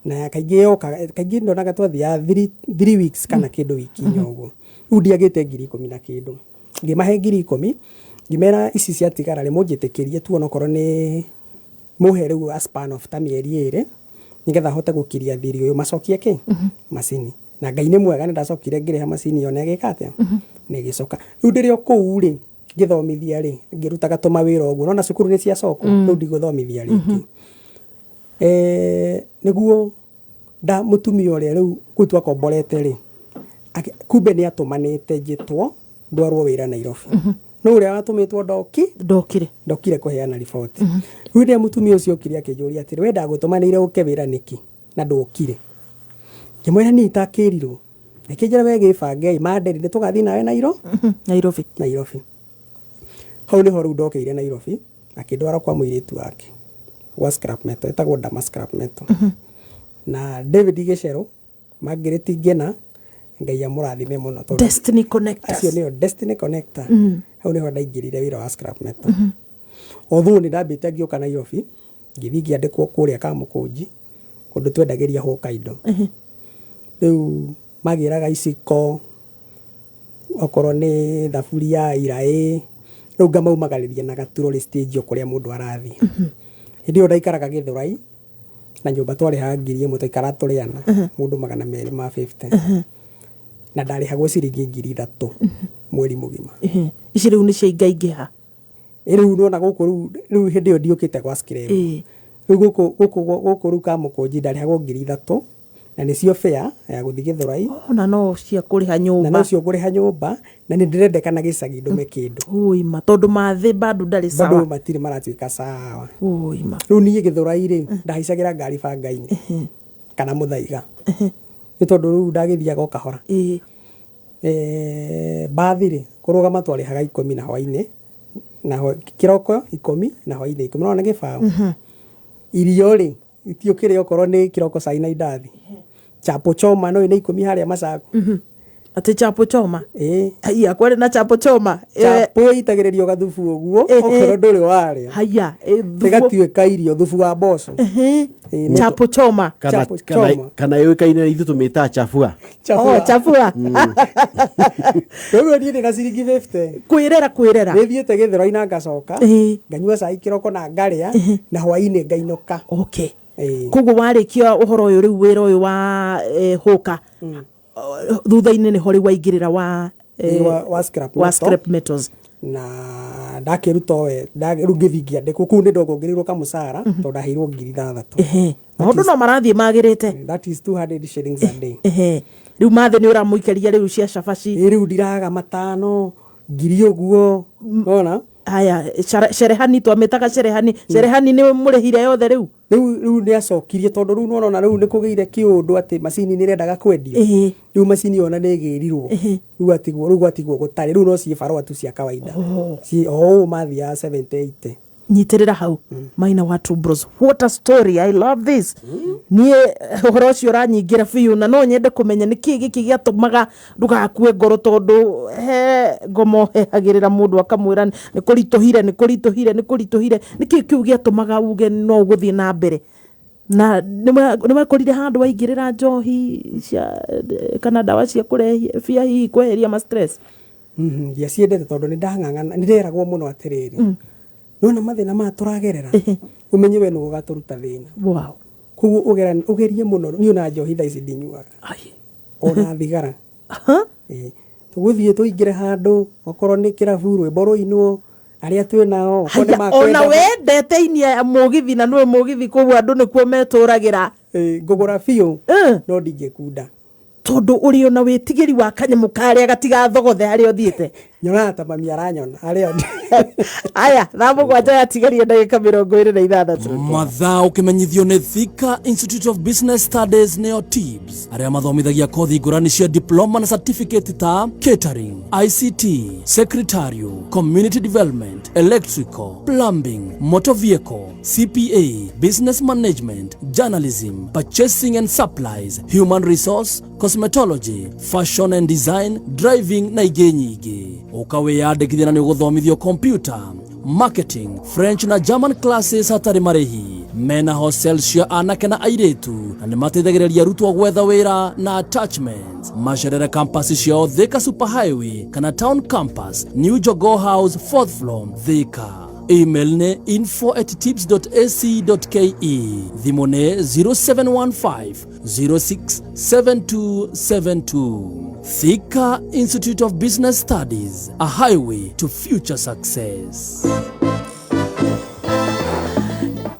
na kaingi ndonaga twathia 3 weeks kana kindu wiki nyogo riu ndiagite ngiri 10 na kindu ngimahe ngiri 10 ngimera ici cia tigara ri munjitikirie tu ona korwo ni muhe riu a span of ta mieri 2 nigetha hote gukiria thiri uyu macokie ki macini na Ngai ni mwega ni ndacokire ngireha macini yo negika atia ni gicoka riu ndirio kuu ri ngithomithia ri ngirutaga tuma wira oguo na cukuru ni cia soko riu ndiguthomithia ringi niguo nda mutumia uria riu kutwa komborete ri kumbe ni atumanite njitwo ndwarwo wira Nairobi no uria watumitwo ndokire kuheana report riu ndia mutumia ucio okire akijuria atiri we ndagutumanire uke wira niki na ndokire kimwera ni itakirirwo nikijira we gibange manderi ni tugathi nawe Nairobi hau ni horu ndokeire Nairobi akindwara kwa muiritu wake wa scrap metal etagwo Dama scrap metal na David Gicero Margaret Ngena Ngai amurathime muno tondu Destiny Connectors acio nio Destiny Connector hau ni ho ndaingirire wira wa scrap metal although ni ndambite ngioka Nairobi ngithi ngiandikwo kuria Kamukunji kundu twendagiria hoka indo riu magiraga iciko okorwo ni thaburia iraĩ riu ngamaumagariria na gaturo stage okuria mundu arathi hindi yo ndaikaraga Githurai na nyumba twariha ngiri 1 twaikara turiana mundu 250 na ndarihagwo ciringi 3,000 mweri mugima ici riu ni cia ingaingĩha riu nona guku riu hindi yo ndiukite gwa scrap riu guku riu Kamukunji ndarihagwo 3,000 na nicio fare ya guthi Githurai na no cia kuriha nyumba na ni ndirendekana gicagi ndume kindu uima tondu mathi bado ndari sawa bado matiri maratuika sawa uima riu ni Githurai ri ndahicagira ngari bangaini kana muthaiga ni tondu riu ndagithiaga o kahora bathi ri kurugama twarihaga 10 na hwaini na kiroko 10 na hwaini 10 nona gibao irio ri itiukire okorwo ni kiroko saina idathi chapo choma no ina 10 haria masaku ati chapo choma haya kwari na chapo choma chapo itagiririo gathubu uguo okorwo nduri waria haya tigatuika irio thubu wa mboco chapo choma kana yoikaine ithu tumita chafua chafua wewe ni na ciringi 50 kwirera nithiete Githurai na ngacoka nganyua cai kiroko na ngaria na hwaini ngainoka okay koguo warikia uhoro uyu riu wira uyu wa hoka thutha-ini ni hori waingirira wa scrap metals na ndakiruta we riu ngithingia ndiku kuu ni ndongongerirwo kamucara tondu ndahirwo 6,000 maundu no marathie magirite that is 200 shillings a day riu mathe ni uramuikaria riu cia cabaci riu ndiraga 5 ngiri uguo ona haya Sherehani twametaga Sherehani ni murehire yothe riu ni acokirie tondu riu nona riu ni kugeire kiundu ati macini ni rendaga kwendio riu macini ona ni girirwo riu atigwo gutari riu no cie barua tu cia kawaida mathia 78 nyitirira hau Maina wa Two Bros. What a story, I love this. Nie horo cio ranyingira biu na no nyende kumenya niki giki giatumaga ndugakue ngoro tondu ngomo hagirira mundu akamwira ni kurituhire niki kiu giatumaga uge no guthie na mbere na nimakorire handu waingirira njohi cia kana dawa cia kurehia hi kweheria ma stress ya ciendete tondu ni ndang'ang'ana ni nderagwo muno atiriri nona mathina maturagerera umenye we no gugaturuta thina kugu ugerie muno ni ona njohi tha ici ndinyuaga ona thigara tuguthie tuingire handu okorwo ni kirabu rwimbo ruinwo aria twinao ona wendete inia mugithi na nwe mugithi koguo andu nikuo meturagira ngugura biu no ndingikunda tondu uri ona witigiri wa kanyamu karia gatiga thogothe haria uthiite nyona ta mami aranyona haria aya thamugwanja yatigarie ndagika 26 mathaa ukimenyithio ni Thika Institute of Business Studies neo TIBS aria mathomithagia kothi ngurani cia diploma na certificate ta catering, ICT, secretarial, community development, electrical, plumbing, motor vehicle, CPA, business management, journalism, purchasing and supplies, human resource, cosmetology, fashion and design, driving na ingĩ nyingĩ. Ukawiyandĩkithia na nĩ ũgũthomithio computer, marketing, French na German classes hatarĩ marĩhi. Mena hostels cia anake na airĩtu na nĩ mateithagĩrĩria arutwo gwetha wĩra na attachments. Macerere campus ciao Thika Superhighway kana Town Campus, New Jogoo House, 4th floor, Thika. Email ne info@tips.ac.ke. Thimo ne 0715 067272. Thika Institute of Business Studies, a highway to future success.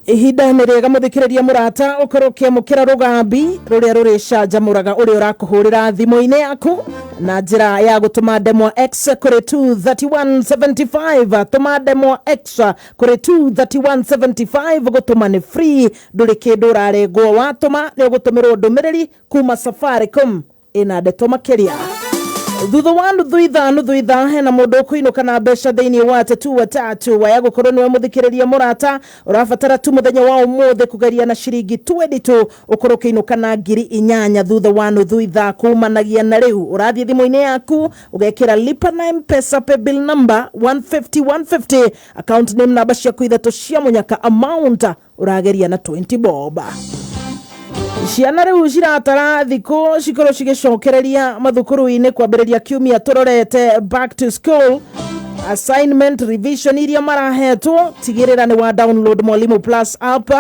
ihinda nĩ rĩega mũthikĩrĩria mũrata ũkorwo ũkĩamũkĩra rũgambi rũrĩa rũrĩcanjamũraga ũrĩa ũrakũhũrĩra thimũ-inĩ yaku na njĩra ya gũtũma ndemwa X kũrĩ 23175 tũma ndemwa X kũrĩ 23175 gũtũma nĩ free ndũrĩ kĩndũ ũrarengwo watũma nĩ ũgũtũmĩrwo ndũmĩrĩri kuma Safaricom ĩna ndeto makĩria thutha wa nuthu itha hena mundu ukuinuka na mbeca thiini wa tatu watatu waya gukorwo niwe muthikiriria murata urabatara tu muthenya wa umuthi kugeria na ciringi 22 ukorwo kiinuka na ngiri 8 thutha wa nuthu itha kumanagia na riu urathie thimu-ini yaku ugekira lipa na M-Pesa pay bill number 150 account name namba ciaku ithatu cia munyaka amount urageria na 20 bob. Ciana riu ciratara thikũ cikorwo cigicokereria mathukuru-inĩ kwambĩrĩria kiumia tũrorete back to school assignment revision iria marahetwo tigĩrĩra nĩ wa download Mwalimu Plus app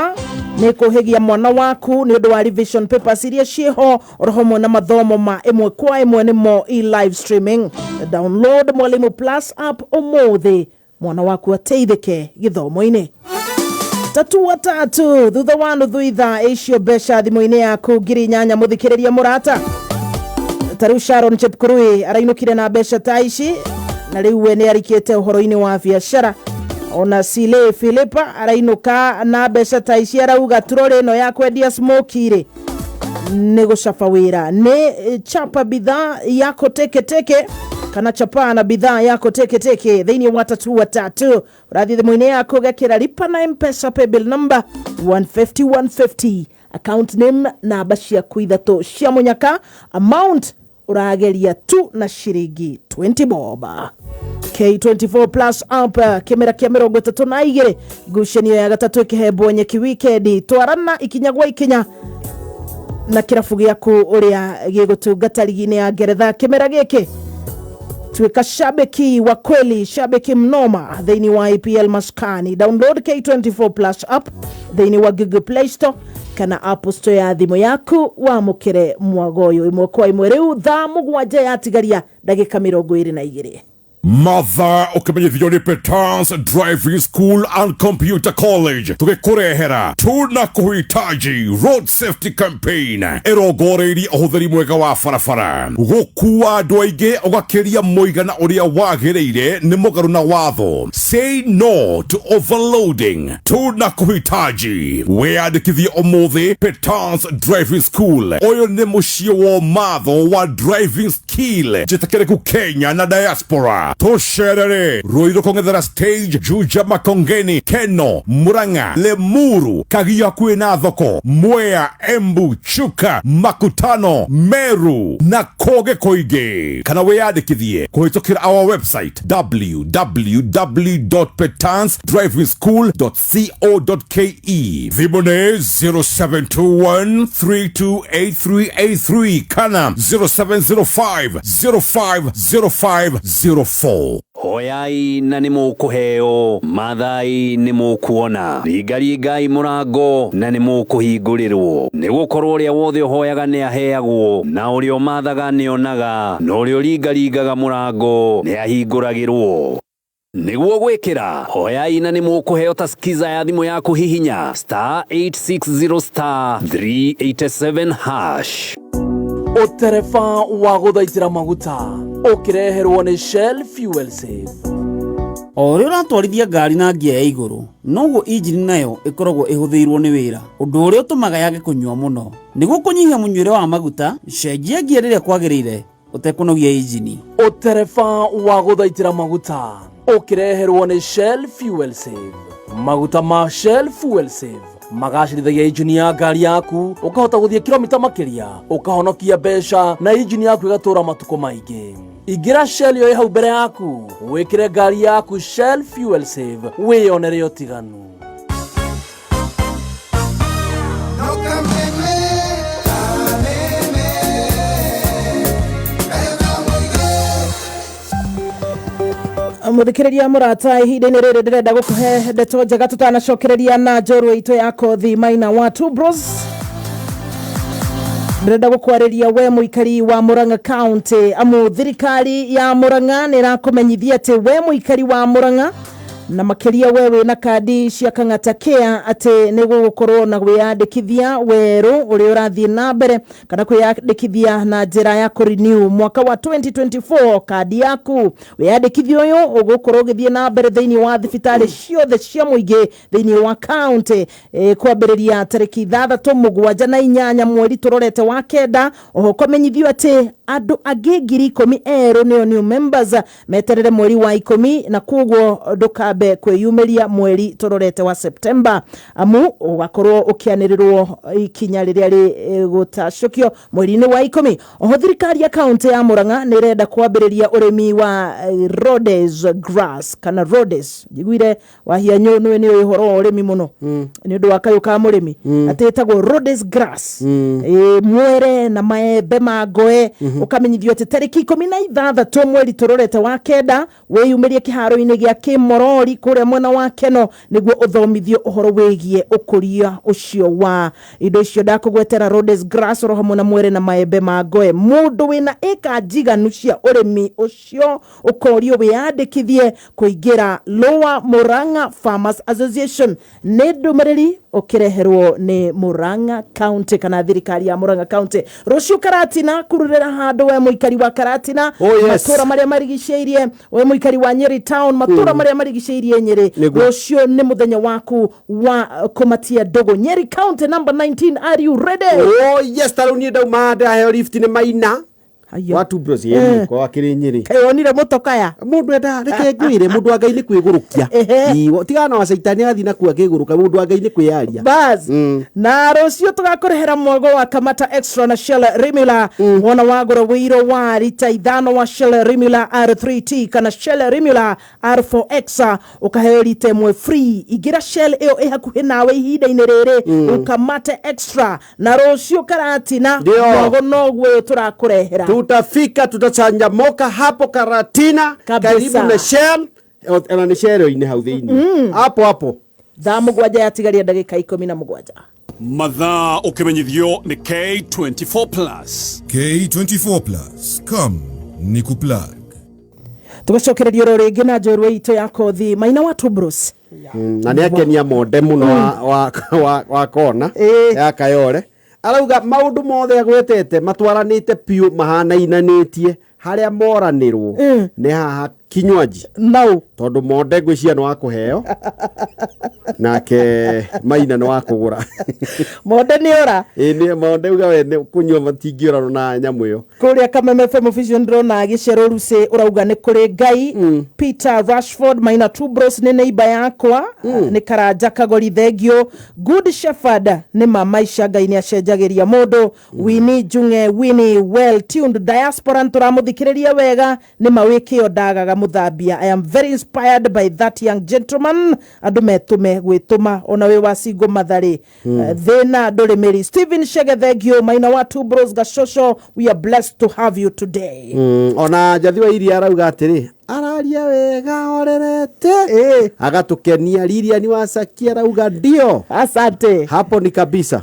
nĩ kũhĩgia mwana waku nĩ ũndũ wa revision papers iria ciĩho orohamwe na mathomo ma ĩmwe kwa ĩmwe nĩmo e-live streaming. Download Mwalimu Plus app ũmũthĩ mwana waku ateithĩke gĩthomo-inĩ. Tatu watatu thutha wa nuthu itha icio mbeca thimũ-inĩ yaku ngiri 8 mũthikĩrĩria mũrata. Tarĩu Sharon Chepkurui arainũkire na mbeca ta ici na rĩu we nĩ arikĩte ũhoro-inĩ wa biacara. Ona Sile Philipa arainuka na mbeca ta ici arauga turore ĩno ya kwendia smoke-rĩ nĩ gũcaba wĩra nĩ chapa bidhaa yako teke kana chapa na bidhaa yako teke thĩinĩ wa tatu watatu urathi thimũ-inĩ yako gakĩra lipa na M-Pesa pay bill number 150 account name na bashia kuidhato cia munyaka amount urageria tu na ciringi 20 bob. K24 Plus app kemera kia 32 ngucanio ya gatatu ikihembwo nyeki weekend twarana ikinyagwa ikinya na kirabu gĩaku ũrĩa gĩgũtungata ligi-inĩ ya Ngeretha kĩmera gĩkĩ. Tuweka shabiki wa kweli, shabiki mnoma thĩinĩ wa EPL maskani. Download K24 Plus app thĩinĩ wa Google Play Store kana Apple Store ya thimũ yaku wamũkĩre mwagoyo ĩmwe kwa ĩmwe rĩu thaa mũgwanja yatigaria ndagĩka 22. mathaa ukimenyithio ni Petans Driving School and Computer College tugikurehera tunakuhitaji road safety campaign irongoreirie uhuthiri mwega wa barabara gukua andu aingi ugakiria muigana uria wagiriire ni mugaru na watho. Say no to overloading. Tunakuhitaji wiyandikithie umuthi Petans Driving School. Uyu ni mucie wa matho wa driving skill njitikireku Kenya na diaspora. Tosherere Ruiru kongethera stage Juja Makongeni Keno Muranga Lemuru Kagia Kwina Thoko Mwea Embu Chuka Makutano Meru na Koge Koige. Kana wiyandikithie kuhitukira our website www.petansdrivingschool.co.ke. Thimune 0721328383 kana 0705050504. Hoyai na nĩ mũkũheo, mathai nĩ mũkuona, ringaringai mũrango na nĩ mũkũhingũrĩrwo, nĩ gũkorwo ũrĩa wothe ũhoyaga nĩ aheagwo, na ũrĩa ũmathaga nĩ onaga, na ũrĩa ũringaringaga mũrango nĩ ahingũragĩrwo. Nĩguo gwĩkĩra, hoyai na nĩ mũkũheo ta skiza ya thimũ yaku hihinya *860*387#. Utereba wa guthaitira maguta ukireherwo ni Shell Fuel Save. O rĩu ũratwarithia ngari na ngia ya igũrũ, noguo injini nayo ĩkoragwo ĩhũthĩirwo nĩ wĩra, ũndũ ũrĩa ũtũmaga yage kũnyua mũno. Nĩguo kũnyihia mũnyuĩre wa maguta, cenjia ngia rĩrĩa kwagĩrĩire ũtekũnogia injini. Utereba wa guthaitira maguta ukireherwo ni Shell Fuel Save. Maguta ma Shell Fuel Save magacĩrithagia injini ya ngari yaku, ukahota guthie kilomita makiria, ukahonokia mbeca na injini yaku igatura matuko maingĩ. Ingira Shell yo hau mbere yaku, wikire ngari yaku Shell Fuel Save, wiyonere utiganu. Muthikiriria murata ihinda-inĩ rĩrĩ ndĩrenda gũkũhe ndeto njega tutanacokereria na njorua itũ ya kothi Maina wa Two Bros. Ndĩrenda gũkwarĩria we mũikari wa Murang'a County amu thirikari ya Murang'a nĩ ĩrakũmenyithia atĩ we mũikari wa Murang'a na makiria wewe na kadi cia kang'ata care atĩ nĩ gũgũkorwo na wĩyandĩkithia werũ ũrĩa ũrathiĩ na mbere kana kwĩyandĩkithia na njĩra ya kũrenew mwaka wa 2024. Kadi yaku wĩyandĩkithia ũyũ ũgũkorwo ũgĩthiĩ na mbere thĩinĩ wa thibitarĩ ciothe cia mũingĩ thĩinĩ wa county kwambĩrĩria tarĩki 7 na 8 mweri tũrorete wa kenda. Oho kũmenyithio atĩ andũ angĩ 10,000 erũ nĩo new members meterere mweri wa 10 na koguo ndũkambe kwĩyumĩria mweri tũrorete wa September amu ũgakorwo ũkĩanĩrĩrwo ikinya rĩrĩa rĩgũtacũkio mweri-inĩ wa 10. Oho thirikari ya kaunti ya Murang'a nĩ ĩrenda kwambĩrĩria ũrĩmi wa Rhodes grass kana Rhodes. Njiguire wahianyo nĩ ũhoro wa ũrĩmi mũno nĩ ũndũ wa kayũ ka mũrĩmi atĩ ĩtagwo Rhodes grass. Mwere na maembe ma ngoe ukamenyithio atĩ tarĩki 16 mweri tũrorete wa kenda wĩyumĩrie kĩharo-inĩ gĩa Kĩmorori kũrĩa mwena wa Keno nĩguo ũthomithio ũhoro wĩgiĩ ũkũria ũcio wa indo icio ndakũgwetera Rhodes grass oro hamwe na mwere na maembe ma ngoe. Mũndũ wĩna ĩka njiganu cia ũrĩmi ũcio ũkorio wĩyandĩkithie kũingĩra Lower Murang'a Farmers Association. Nĩ ndũmĩrĩri ũkĩreherwo nĩ Murang'a County kana thirikari ya Murang'a County. Rũciũ Karatina kururĩra handũ we mũikari wa Karatina matũra marĩa marigicĩirie, we mũikari wa Nyeri Town matũra marĩa marigicĩirie Nyeri. Rũciũ nĩ mũthenya waku wa kũmatia ndogo. Nyeri County number 19, are you ready? Oh yes, taruni ndauma ndaheo lift ni Maina wa Two Bros yeye kwa akiri Nyeri. Kayonire motokaya mundu enda reke ngwire mundu wa Ngai ni kwigurukia tigana wa Saitani athi na kwa kiguruka mundu wa Ngai ni kwiaria bas. Na rũciũ tũgakũrehera mwago wa Kamata Extra na Shell Rimula wona wagũra wĩiro wa rita 5 wa Shell Rimula R3T kana Shell Rimula R4X ukaheo rita ĩmwe free. Igira Shell ĩyo ĩhakuhĩ nawe ihinda-inĩ rĩrĩ Kamata Extra na rũciũ Karatina mwago noguo tũrakũrehera. Tutafika tutachanja moka hapo Karatina karibu na Shell na Shell ine hau thĩinĩ hapo thaa mũgwanja yatigaria ndagĩka 17. mathaa ũkĩmenyithio nĩ K24+. K24+, come ni kuplug. tugacokereria ro ringi na njorua itu ya kothi Maina wa Tubrus na nä akenia monde må no wa kona ya Kayole arauga maundu mothe agwetete matwaranite piu mahanainanĩtie haria moranĩrwo nĩ haha kinywaji nau tondu monde ngwĩcia nĩ wa kũheo nake Maina nĩ wa kũgũra monde nĩ ora nĩ monde uga we nĩ kũnyua matingĩũra na nyamũ ĩyo kũrĩa Kameme FM Vision ndĩrona gĩcero Ruce ũrauga nĩ kũrĩ Ngai Peter Rashford Maina Tubrus nĩ neighbor yakwa nĩ Karanja Kagori thengio Good Shepherd nĩ mama ica Ngai nĩ acenjagĩria mũndũ Winnie Junge Winnie well tuned diaspora tũramũthikĩrĩria wega nĩ mawĩkĩo ndagaga muthambia. I am very inspired by that young gentleman. Andu metume gwituma ona we wasingo mathari thina nduri meri Stephen Shege thengio Maina wa Tubrus Gashosho we are blessed to have you today. Ona Jathiwa iria arauga atiri araria wega orerete agatukenia Lilian Wasakia arauga ndio asante hapo ni kabisa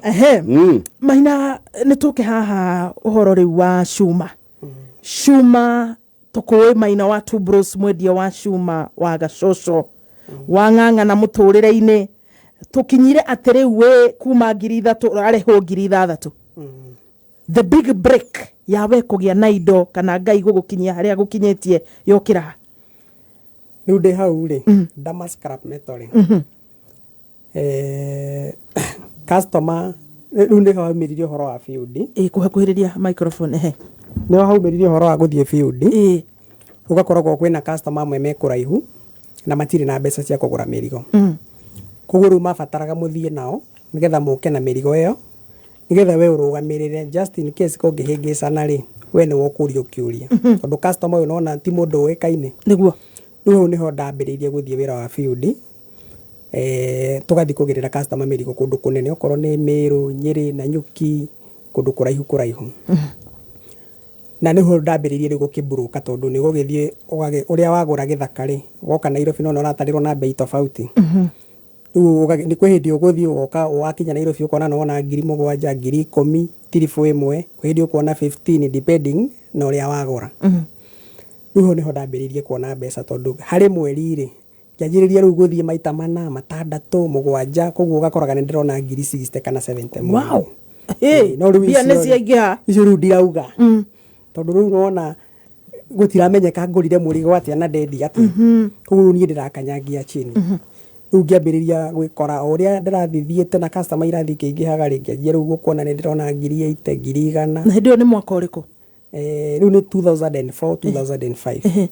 Maina nituke haha uhoro riu wa Shuma Shuma tukuwe Maina wa Tubrus mwendia wa Shuma wa Gashosho wang'ang'a na muturire-ini tukinyire atiri we kuma 3,000 areho 3,000 the big break yawe kugia na indo kana Ngai gugukinyia haria gukinyetie yokira riu ndi hau ri ndama scrap metal customer riu ndi hau miririo horo wa field kuhakuhiriria microphone ni hau miririo horo wa guthie field ugakoragwo kwina customer amwe mekuraihu na matire na mbeca cia kugura mirigo kuguru mabataraga muthie nao nigetha muke na mirigo iyo nigetha we urugamirire just in case kungihingicana ri we ni wokurio kiuria tondu customer uyu nona ti mundu wekaine niguo riu niho ndambiriirie guthie wira wa field tugathi kugirira customer mirigo kundu kunene okorwo ni Meru Nyeri na Nyuki kundu kuraihu na niho ndambiriirie riu gukiburuka tondu ni gugithie uria wagura githaka ri woka Nairobi no uratarirwo na bei tofauti riu ni kwe hindi uguthie woka wakinya Nairobi ukona no ona 7,000 10,000 tirifu imwe kwe hindi ukona 15 depending na uria wagura riu niho ndambiriirie kuona mbeca tondu hari mweri ri kianjiriria riu guthie maita 4 6 7 koguo ugakoraga ni ndirona 60 kana 70 wow no riu bia ni ciaingiha icio riu ndirauga tondu riu nona gutiramenyeka ngurire murigo atia na dendi atia koguo ni ndirakanyagia chini riu ngiambiriria gwikora uria ndirathithiete na customer irathi kiingihaga ri ngianjia riu gukuona ni ndirona 8,000 1,000 na hindi ni mwaka uriku riu ni 2004 2005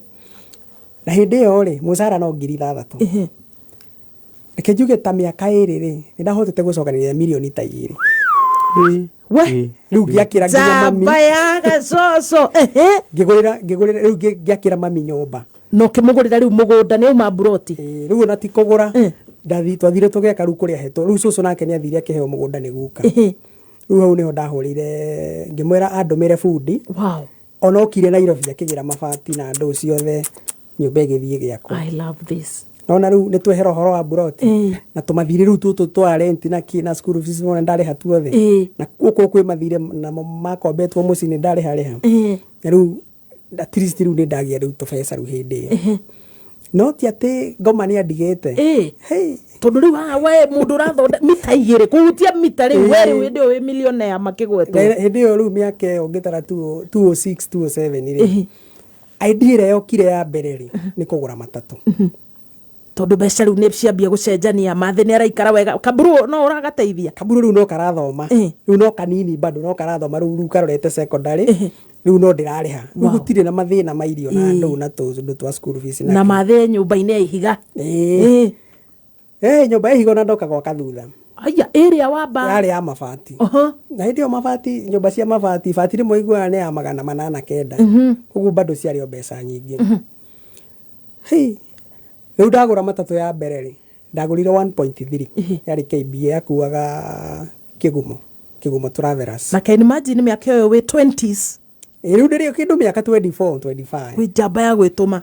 na hindi iyo ri mucara no 3,000 reke njuge ta miaka iri ri ni ndahotete gucokanĩrĩria milioni ta 2 we riu ngiakira nginya mami baya Gashosho ngigurira riu ngiakira mami nyumba no kimugurira riu mugunda ni uma broti riu na ti kugura ndathi twathire tugeka riu kuria hetwo riu cucu nake ni athire akiheo mugunda ni guka riu hau niho ndahurire ngimwira andumire fundi wow ona okire Nairobi akigira mabati na ndu ciothe nyumba igithie giakwa I love this nona riu ni twehera horo wa broti na tumathire riu tutu twa rent na kina school fees wona ndari hatuothe na kuko kwe mathire na makombetwo muci ni ndari hariha na riu at least riu ni ndagia riu tubesa riu hindi no ti ati ngoma ni andigite hey tondu riu we mundu rathonda mita 2 kuhutia mita riu we riu ndio we millionaire makigwetwo hindi iyo riu miaka iyo ngitara 206 207 ri idea yokire ya mbere ri ni kugura matatu tondu mbeca riu ni ciambia gucenjania mathe ni araikara wega kaburu no uragateithia kaburu riu no karathoma riu no kanini bado no karathoma riu karorete secondary riu no ndirariha riu gutire na mathina ma irio na ndu na tundu twa school fees na mathe nyumba-ini ya ihiga nyumba ya ihiga na ndoka gwa kathutha aya area wamba yale ya mabati na hindi yo mabati nyumba cia mabati bati rimwe igwa ne ya 809 koguo bado ciario mbeca nyingi riu ndagura matatu ya mbere ri ndagurire 1.3 yari KBA akuaga kigumo travelers na can imagine miaka yo we 20s riu ndirio kindu miaka 24 25 wi jamba ya gwituma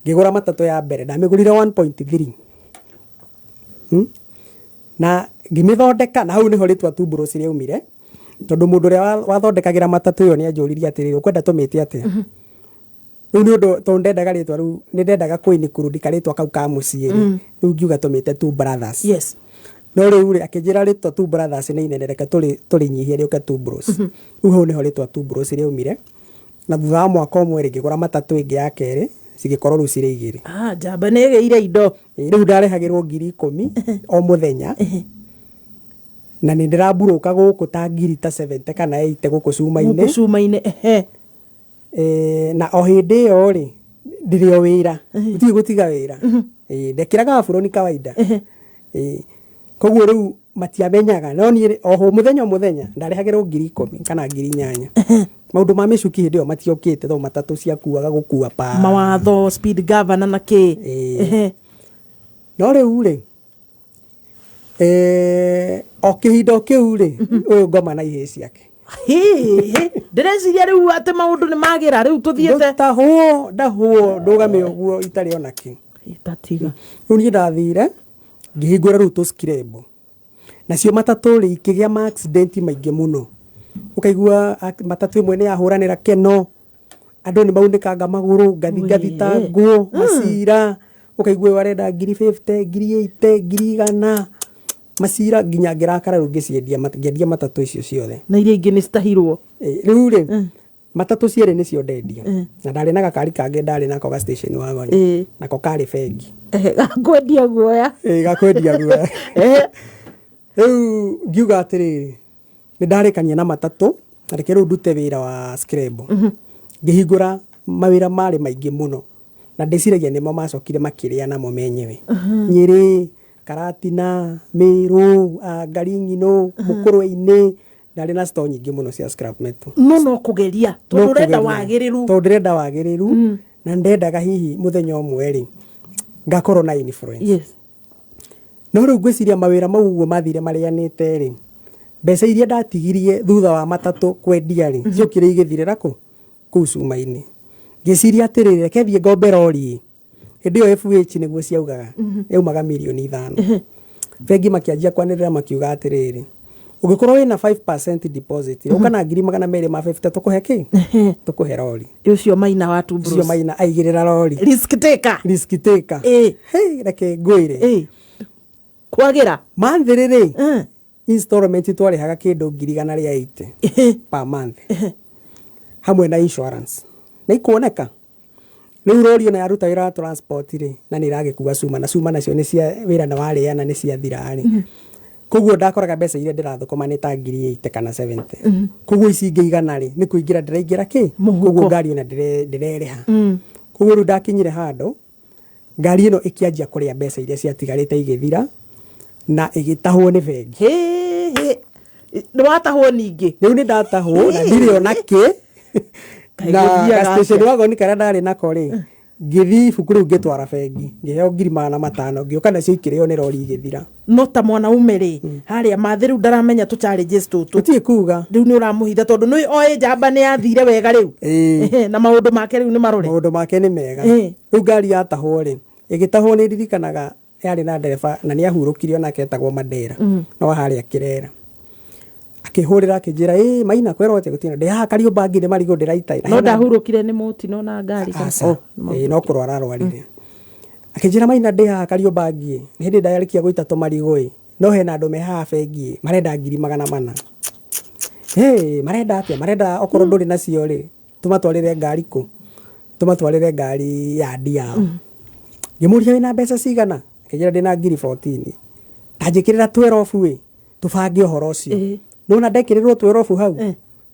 ngigura matatu ya mbere ndamigurire 1.3 na ngimithondeka na hau niho ritwa Tubrus riumire tondu mundu ria wathondekagira matatu yo ni anjuririe atiri ukwenda tumite atia riu ni undu to ndendaga ritwa riu ni ndendaga kwini kurudi karitwa kau ka muciiri riu ngiuga tumite two brothers yes no riu ri akijira ritwa two brothers ni inendereka tuli nyihia riuka two bros riu hau niho ritwa two bros riumire na thutha wa mwaka umwe ngigura matatu ingi ya keri cigikorwo riu ciri igiri njamba nä gä ire indo riu ndarehagirwo 10,000 o muthenya na nä ndä ramburå gå kå ta ngiri ta 70 kana 80 gå kå cuma-inä na o hä ndä ä yo rä ndä rä o wä ra gutirä gå tiga wä ra ndekiraga buroni kawaida koguo rä u matiamenyaga no niä oho må thenya ndarehagirwo 10,000 kana 8,000 maundu ma micuki hindi yo matiokite tho matatu cia kuaga gukua pa mawatho speed governor na ki no riu ri o kihindo kiu ri uyu ngoma na ihe ciake ndireciria riu ati maundu ni magira riu tuthiete ndahwo ndugame uguo itari ona ki itatiga riu ni ndathire ngihingura riu tuskirebo nacio matatu ri ikigia ma accident maingi muno ukaigua matatu imwe ni yahuranira keno andu ni maunikaga maguru ngathi ta nguo macira ukaigua warenda 50 80 macira nginya ngirakara ru ngiciendia matatu icio ciothe na iria ingi ni citahirwo riu ri matatu ciere ni cio ndendia na ndari na gakari kange ndari nako ga station wagoni nako kari bengi gakwendia guoya gakwendia guoya riu ngiuga atiriri ni ndarikania na matatu areke riu ndute wira wa scrabo ngihingura mawira mari maingi muno na ndiciragia nimo macokire makiria namo menyewe Nyeri Karatina Meru Ngaring'ino Mukurwe-ini ndari na store nyingi muno cia scrap metal no kugeria tondu ndenda wagiriru na ndendaga hihi muthenya umwe ri ngakorwo na influence yes no riu ngwiciria mawira mau uguo mathire marianite ri mbeca iria ndatigirie thutha wa matatu kwendia ri ciokire igithirira ku cuma-ini ngiciria atiriri rekethie ngombe rori hindi yo FH niguo ciaugaga yaumaga milioni 5 bengi makianjia kwanirira makiuga atiriri ugikorwo wina 5% deposit ukana 250 tukuhe ki tukuhe rori ucio Maina wa two bros ucio Maina aigirira rori risk taker hey reke ngwire kwagira manthiriri installment twarihaga kindu 180 per month hamwe na insurance na ikuoneka riu rori ona yaruta wira wa transport ri na ni iragikua cuma na cuma nacio ni cia wira na wariana ni cia thira ri koguo ndakoraga mbeca iria ndirathukuma ni ta 80 kana 70 koguo ici ingĩigana ri ni kuingira ndiraingira ki koguo ngari ona ndirereha koguo riu ndakinyire handu ngari ino ikianjia kuria mbeca iria ciatigarite igithira na igitahwo ni bengi ni watahwo ningi riu ni ndatahwo na ndiri ona ki na station wagoni karia ndari nako ri ngithi ibuku riu ngitwara bengi ngiheo 500 ngioka nacio ikirio ni rori igithira no ta mwanaume ri haria mathiru ndaramenya tu challenges tutu utie kuga riu ni uramuhitha tondu ni oe njamba ni yathire wega riu na maundu make riu ni marore maundu make ni mega riu ngari yatahwo ri igitahwo ni ririkanaga yari na ndereba na ni ahurukirio na ketagwo Mandera no haria kirera akihurira akijira Maina kwero ati gutina ndi ha kario bangi ni marigo ndiraita no ndahurukire ni mutino na ngari no kurwara rwarire akijira Maina ndi ha kario bangi hindi ndayarikia guita to marigo no hena andu me ha bengi marenda 400 marenda atia marenda okorwo nduri nacio ri tumatwarire ngari ku tumatwarire ngari ya ndiao ngimuria wina mbeca cigana akijira ndina 14 tajikirira 12 wi tubange uhoro ucio nona ndekirirwo twerofu hau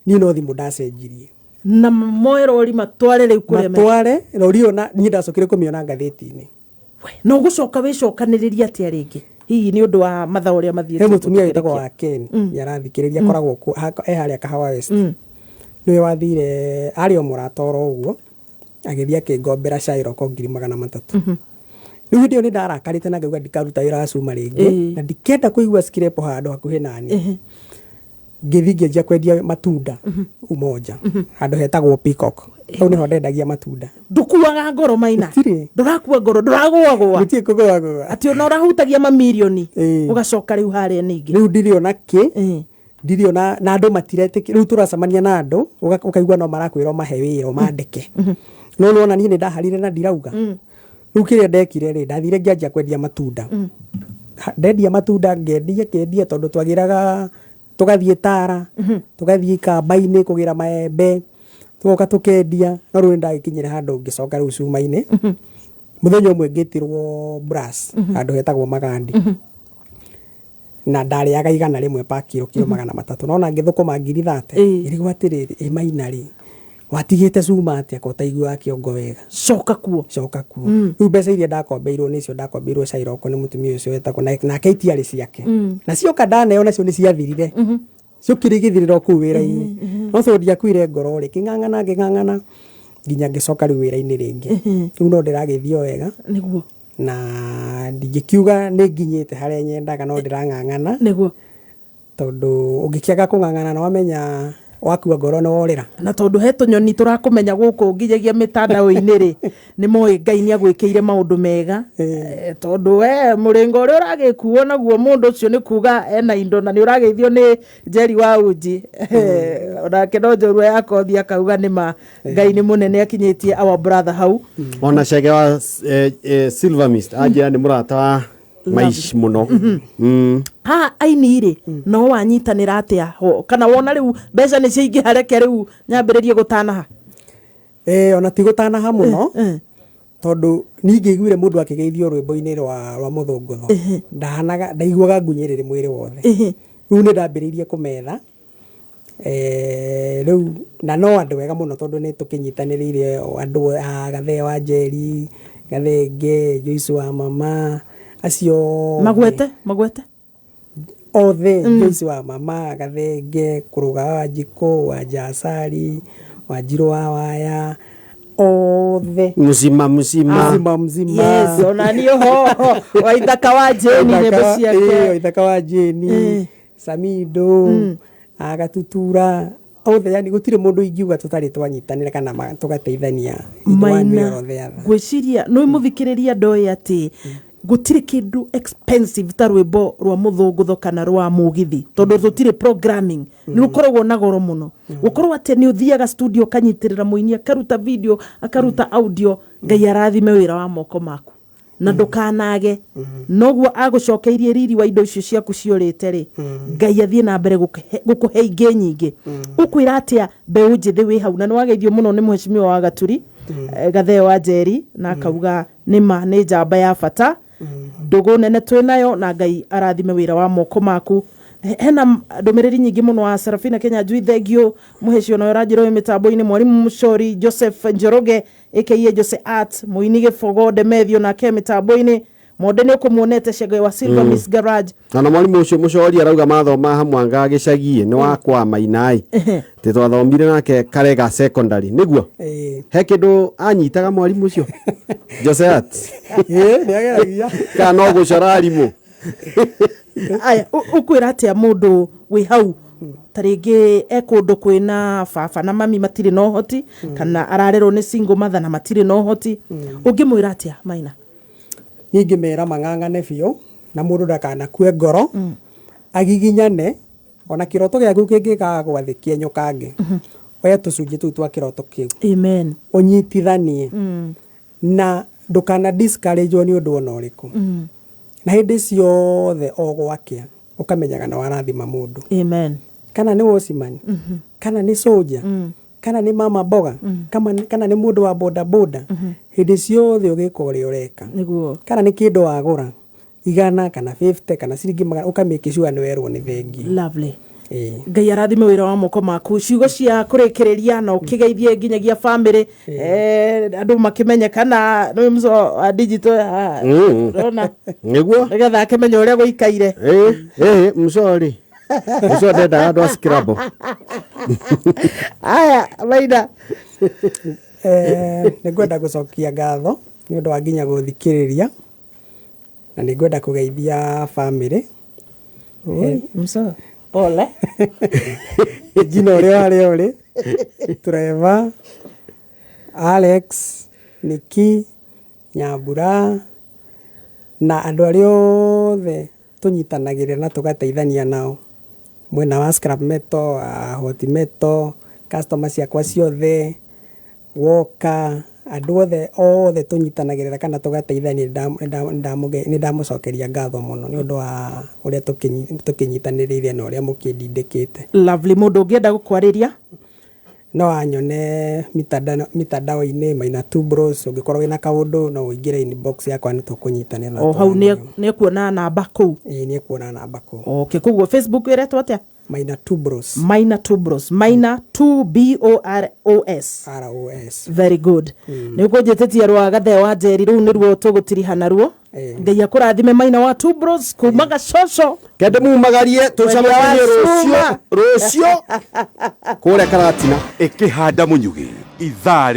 ni no thimu ndacenjirie na moe rori matware riu kuria matware rori ona ni ndacokire kumiona ngatheti-ini no gucoka wicokaniriria atia ringi hihi ni undu wa mathaa uria mathiete mutumia witagwo wa Ken yarathikiriria koragwo haria Kahawa West niwe wathire ari o muratoro uguo agithia kingombera cairo ko 300 riu ndio ni ndarakarite na ngauga ndikaruta wira wa cuma ringi na ndikenda kuigua scrape handu hakuhi nani ngithingĩnjia kwendia matunda umoja handu hetagwo Peacock au niho ndendagia matunda ndukuaga ngoro Maina ndurakua ngoro nduragwagwa gutie kugwagwa ati ona urahutagia mamilioni ugacoka riu haria ningi riu ndiriona ki ndiriona na andu matirete riu turacamania na andu ukaigua no marakwira mahe wira mandike no no ni ndaharire na ndirauga riu kiria ndekire ri ndathire ngianjia kwendia matunda ndendia matunda ngendia tondu twagiraga tugathie Tara tugathie Kamba-ini kugira maembe tugoka tukendia no riu ndagikinyira handu ngicoka riu cuma-ini muthenya umwe ngitirwo Brass handu hetagwo Magandi na ndariaga 100 rimwe pa kilo 300 nona ngithukuma 30 irigwa atiriri Maina ri watigite cuma atia ko taigua kiongo wega coka kuo riu mbeca iria ndakombeirwo nicio ndakombeirwo Cairoko ni mutumia ucio wetagwo na keitiari ciake na cio kandaneo nacio ni ciathirire cio kirigithiriro ku wira-ini no so ndiakuire ngoro ri king'ang'ana nginya ngicoka riu wira-ini ringi riu no ndiragithio wega niguo na ndigikiuga ni nginyite haria nyendaga no ndirang'ang'ana niguo tondu ungikiaga kung'ang'ana no wamenya wakua ngoro no worira na tondu he tunyoni turakumenya guku nginyagia mitandao-ini ri ni moi Ngai ni agwikiire maundu mega tondu muringo uri uragikuo naguo mundu ucio ni kuga ena indo na ni urageithio ni Njeri wa Uji onake no njorua ya kothi akauga ni ma Ngai ni munene akinyitie our brother hau ona Chege wa Silver Mist ajira ni murata wa Maish muno aini ri no wanyitanira atia ho kana wona riu mbeca ni ciingi hareke riu nyambiririe gutanaha ona ti gutanaha muno tondu ningiguire mundu akigeithio rwimbo-ini rwa muthungutho ndaiguaga ngunyiriri mwiri wothe riu ni ndambiriirie kumetha riu na no andu wega muno tondu ni tukinyitaniriire andu Gathee wa Njeri Gathenge Joyce wa mama acio magwete othe Joyce wa mama Gathenge Kuruga wa Njiko wa Jasari wa Njiro wa Waya othe mzima yes ona ni ho wa Ithaka wa Jeni nebo ciake Ithaka wa Jeni Samido agatutura othe yani gutire mundu ingiuga tutari twanyitanira kana tugateithania Maina gwiciria no muthikiriria ndoi ati gutire kindu expensive ta rwimbo rwa muthungutho kana rwa mugithi tondu tutire programming ni rukoragwo na goro muno gukorwo ati ni uthiaga studio kanyitirira muini akaruta video akaruta audio Ngai arathime wira wa moko maku na ndukanage noguo agucokeirie riri wa indo icio ciaku ciurite ri Ngai athie na mbere gukuhe ingi nyingi ukwira atia mbeu njithi wi hau na ni wageithio muno ni mheshimiwa wa Gaturi Gathee wa Njeri na akauga ni ma ni njamba ya bata ndugu nene twinayo na Ngai arathime wira wa moko maku hena ndumiriri nyingi muno wa Serafina Kenya Njui thengio muheshio na rajiro mitambo-ini mwarimu Mushori Joseph Njoroge aka Jose Art muini Gifogo Demethio na ke mitambo-ini modeni ukumuonete Chege wa Silver Miss Garage na mwarimu ucio Mushori arauga mathoma hamwanga gicagie ni wakwa Mainai ti twathomire nake Karega secondary niguo he kindu anyitaga mwarimu ucio Jose Art niageragia kana gucora arimu aya ukwira atia mundu wi hau taringi ekundu kwina baba na mami matire no hoti kana ararerwo ni single mother na matire no hoti ungimwira atia Maina ningi mera mang'ang'ane biu na mundu ndakanakue ngoro agiginyane ona kiroto giaku kingika gwathikia nyokange oya tucunjie tu twa kiroto kiu amen onyitithanie na ndukana discourage ni undu ona uriku na hindi ciothe ogwakia ukamenyaga na warathima mundu amen kana ni wosiman kana ni soldier kana ni mama boga kana ni mundu wa boda boda hindi ciothe ugika uri ureka niguo kana ni kindu wagura 100 kana 50 kana ciringi 100 ukamake sure ni werwo ni thengi lovely Ngai arathime wira wa moko maku ciugo cia kurikiriria na ukigeithie nginyagia family andu makimenya kana no mzo digital rona niguo nigetha akimenya uria guikaire msori ucio ndenda andu a scrabble aya Maina ningwenda gucokia ngatho ni undu wa nginya guthikiriria na ningwenda kugeithia family mso ole jina uri Trevor Alex Niki Nyambura na andu aria othe tunyitanagirira na tugateithania nao mwena wa scrap metal hot metal customers ciakwa ciothe woka andu othe tunyitanagirira kana tugateithania ni ndamucokeria ngatho muno ni undu wa uria tukinyitaniriire na uria mukindindikite. Lovely. Mundu ungienda gukwariria no anyone mitandao-ini Maina 2 Bros. Ungikorwo wina kaundu no uingire inbox yakwa ni tukunyitanira. Hau ni kuona namba kuu. Ni kuona namba kuu. Okay, kuguo Facebook iretwo atia? Maina 2 Bros. Maina 2 Bros. Maina 2 BOROS. ROS. Very good. Ni kunjitetia rwa gathe wa Njeri riu ni ruo tugutiriha naruo. Ngai akurathime Maina wa 2 Bros kumaga coco. Kende mumagarie tucamanie rucio kuria Karatina ikihanda munyugi ithari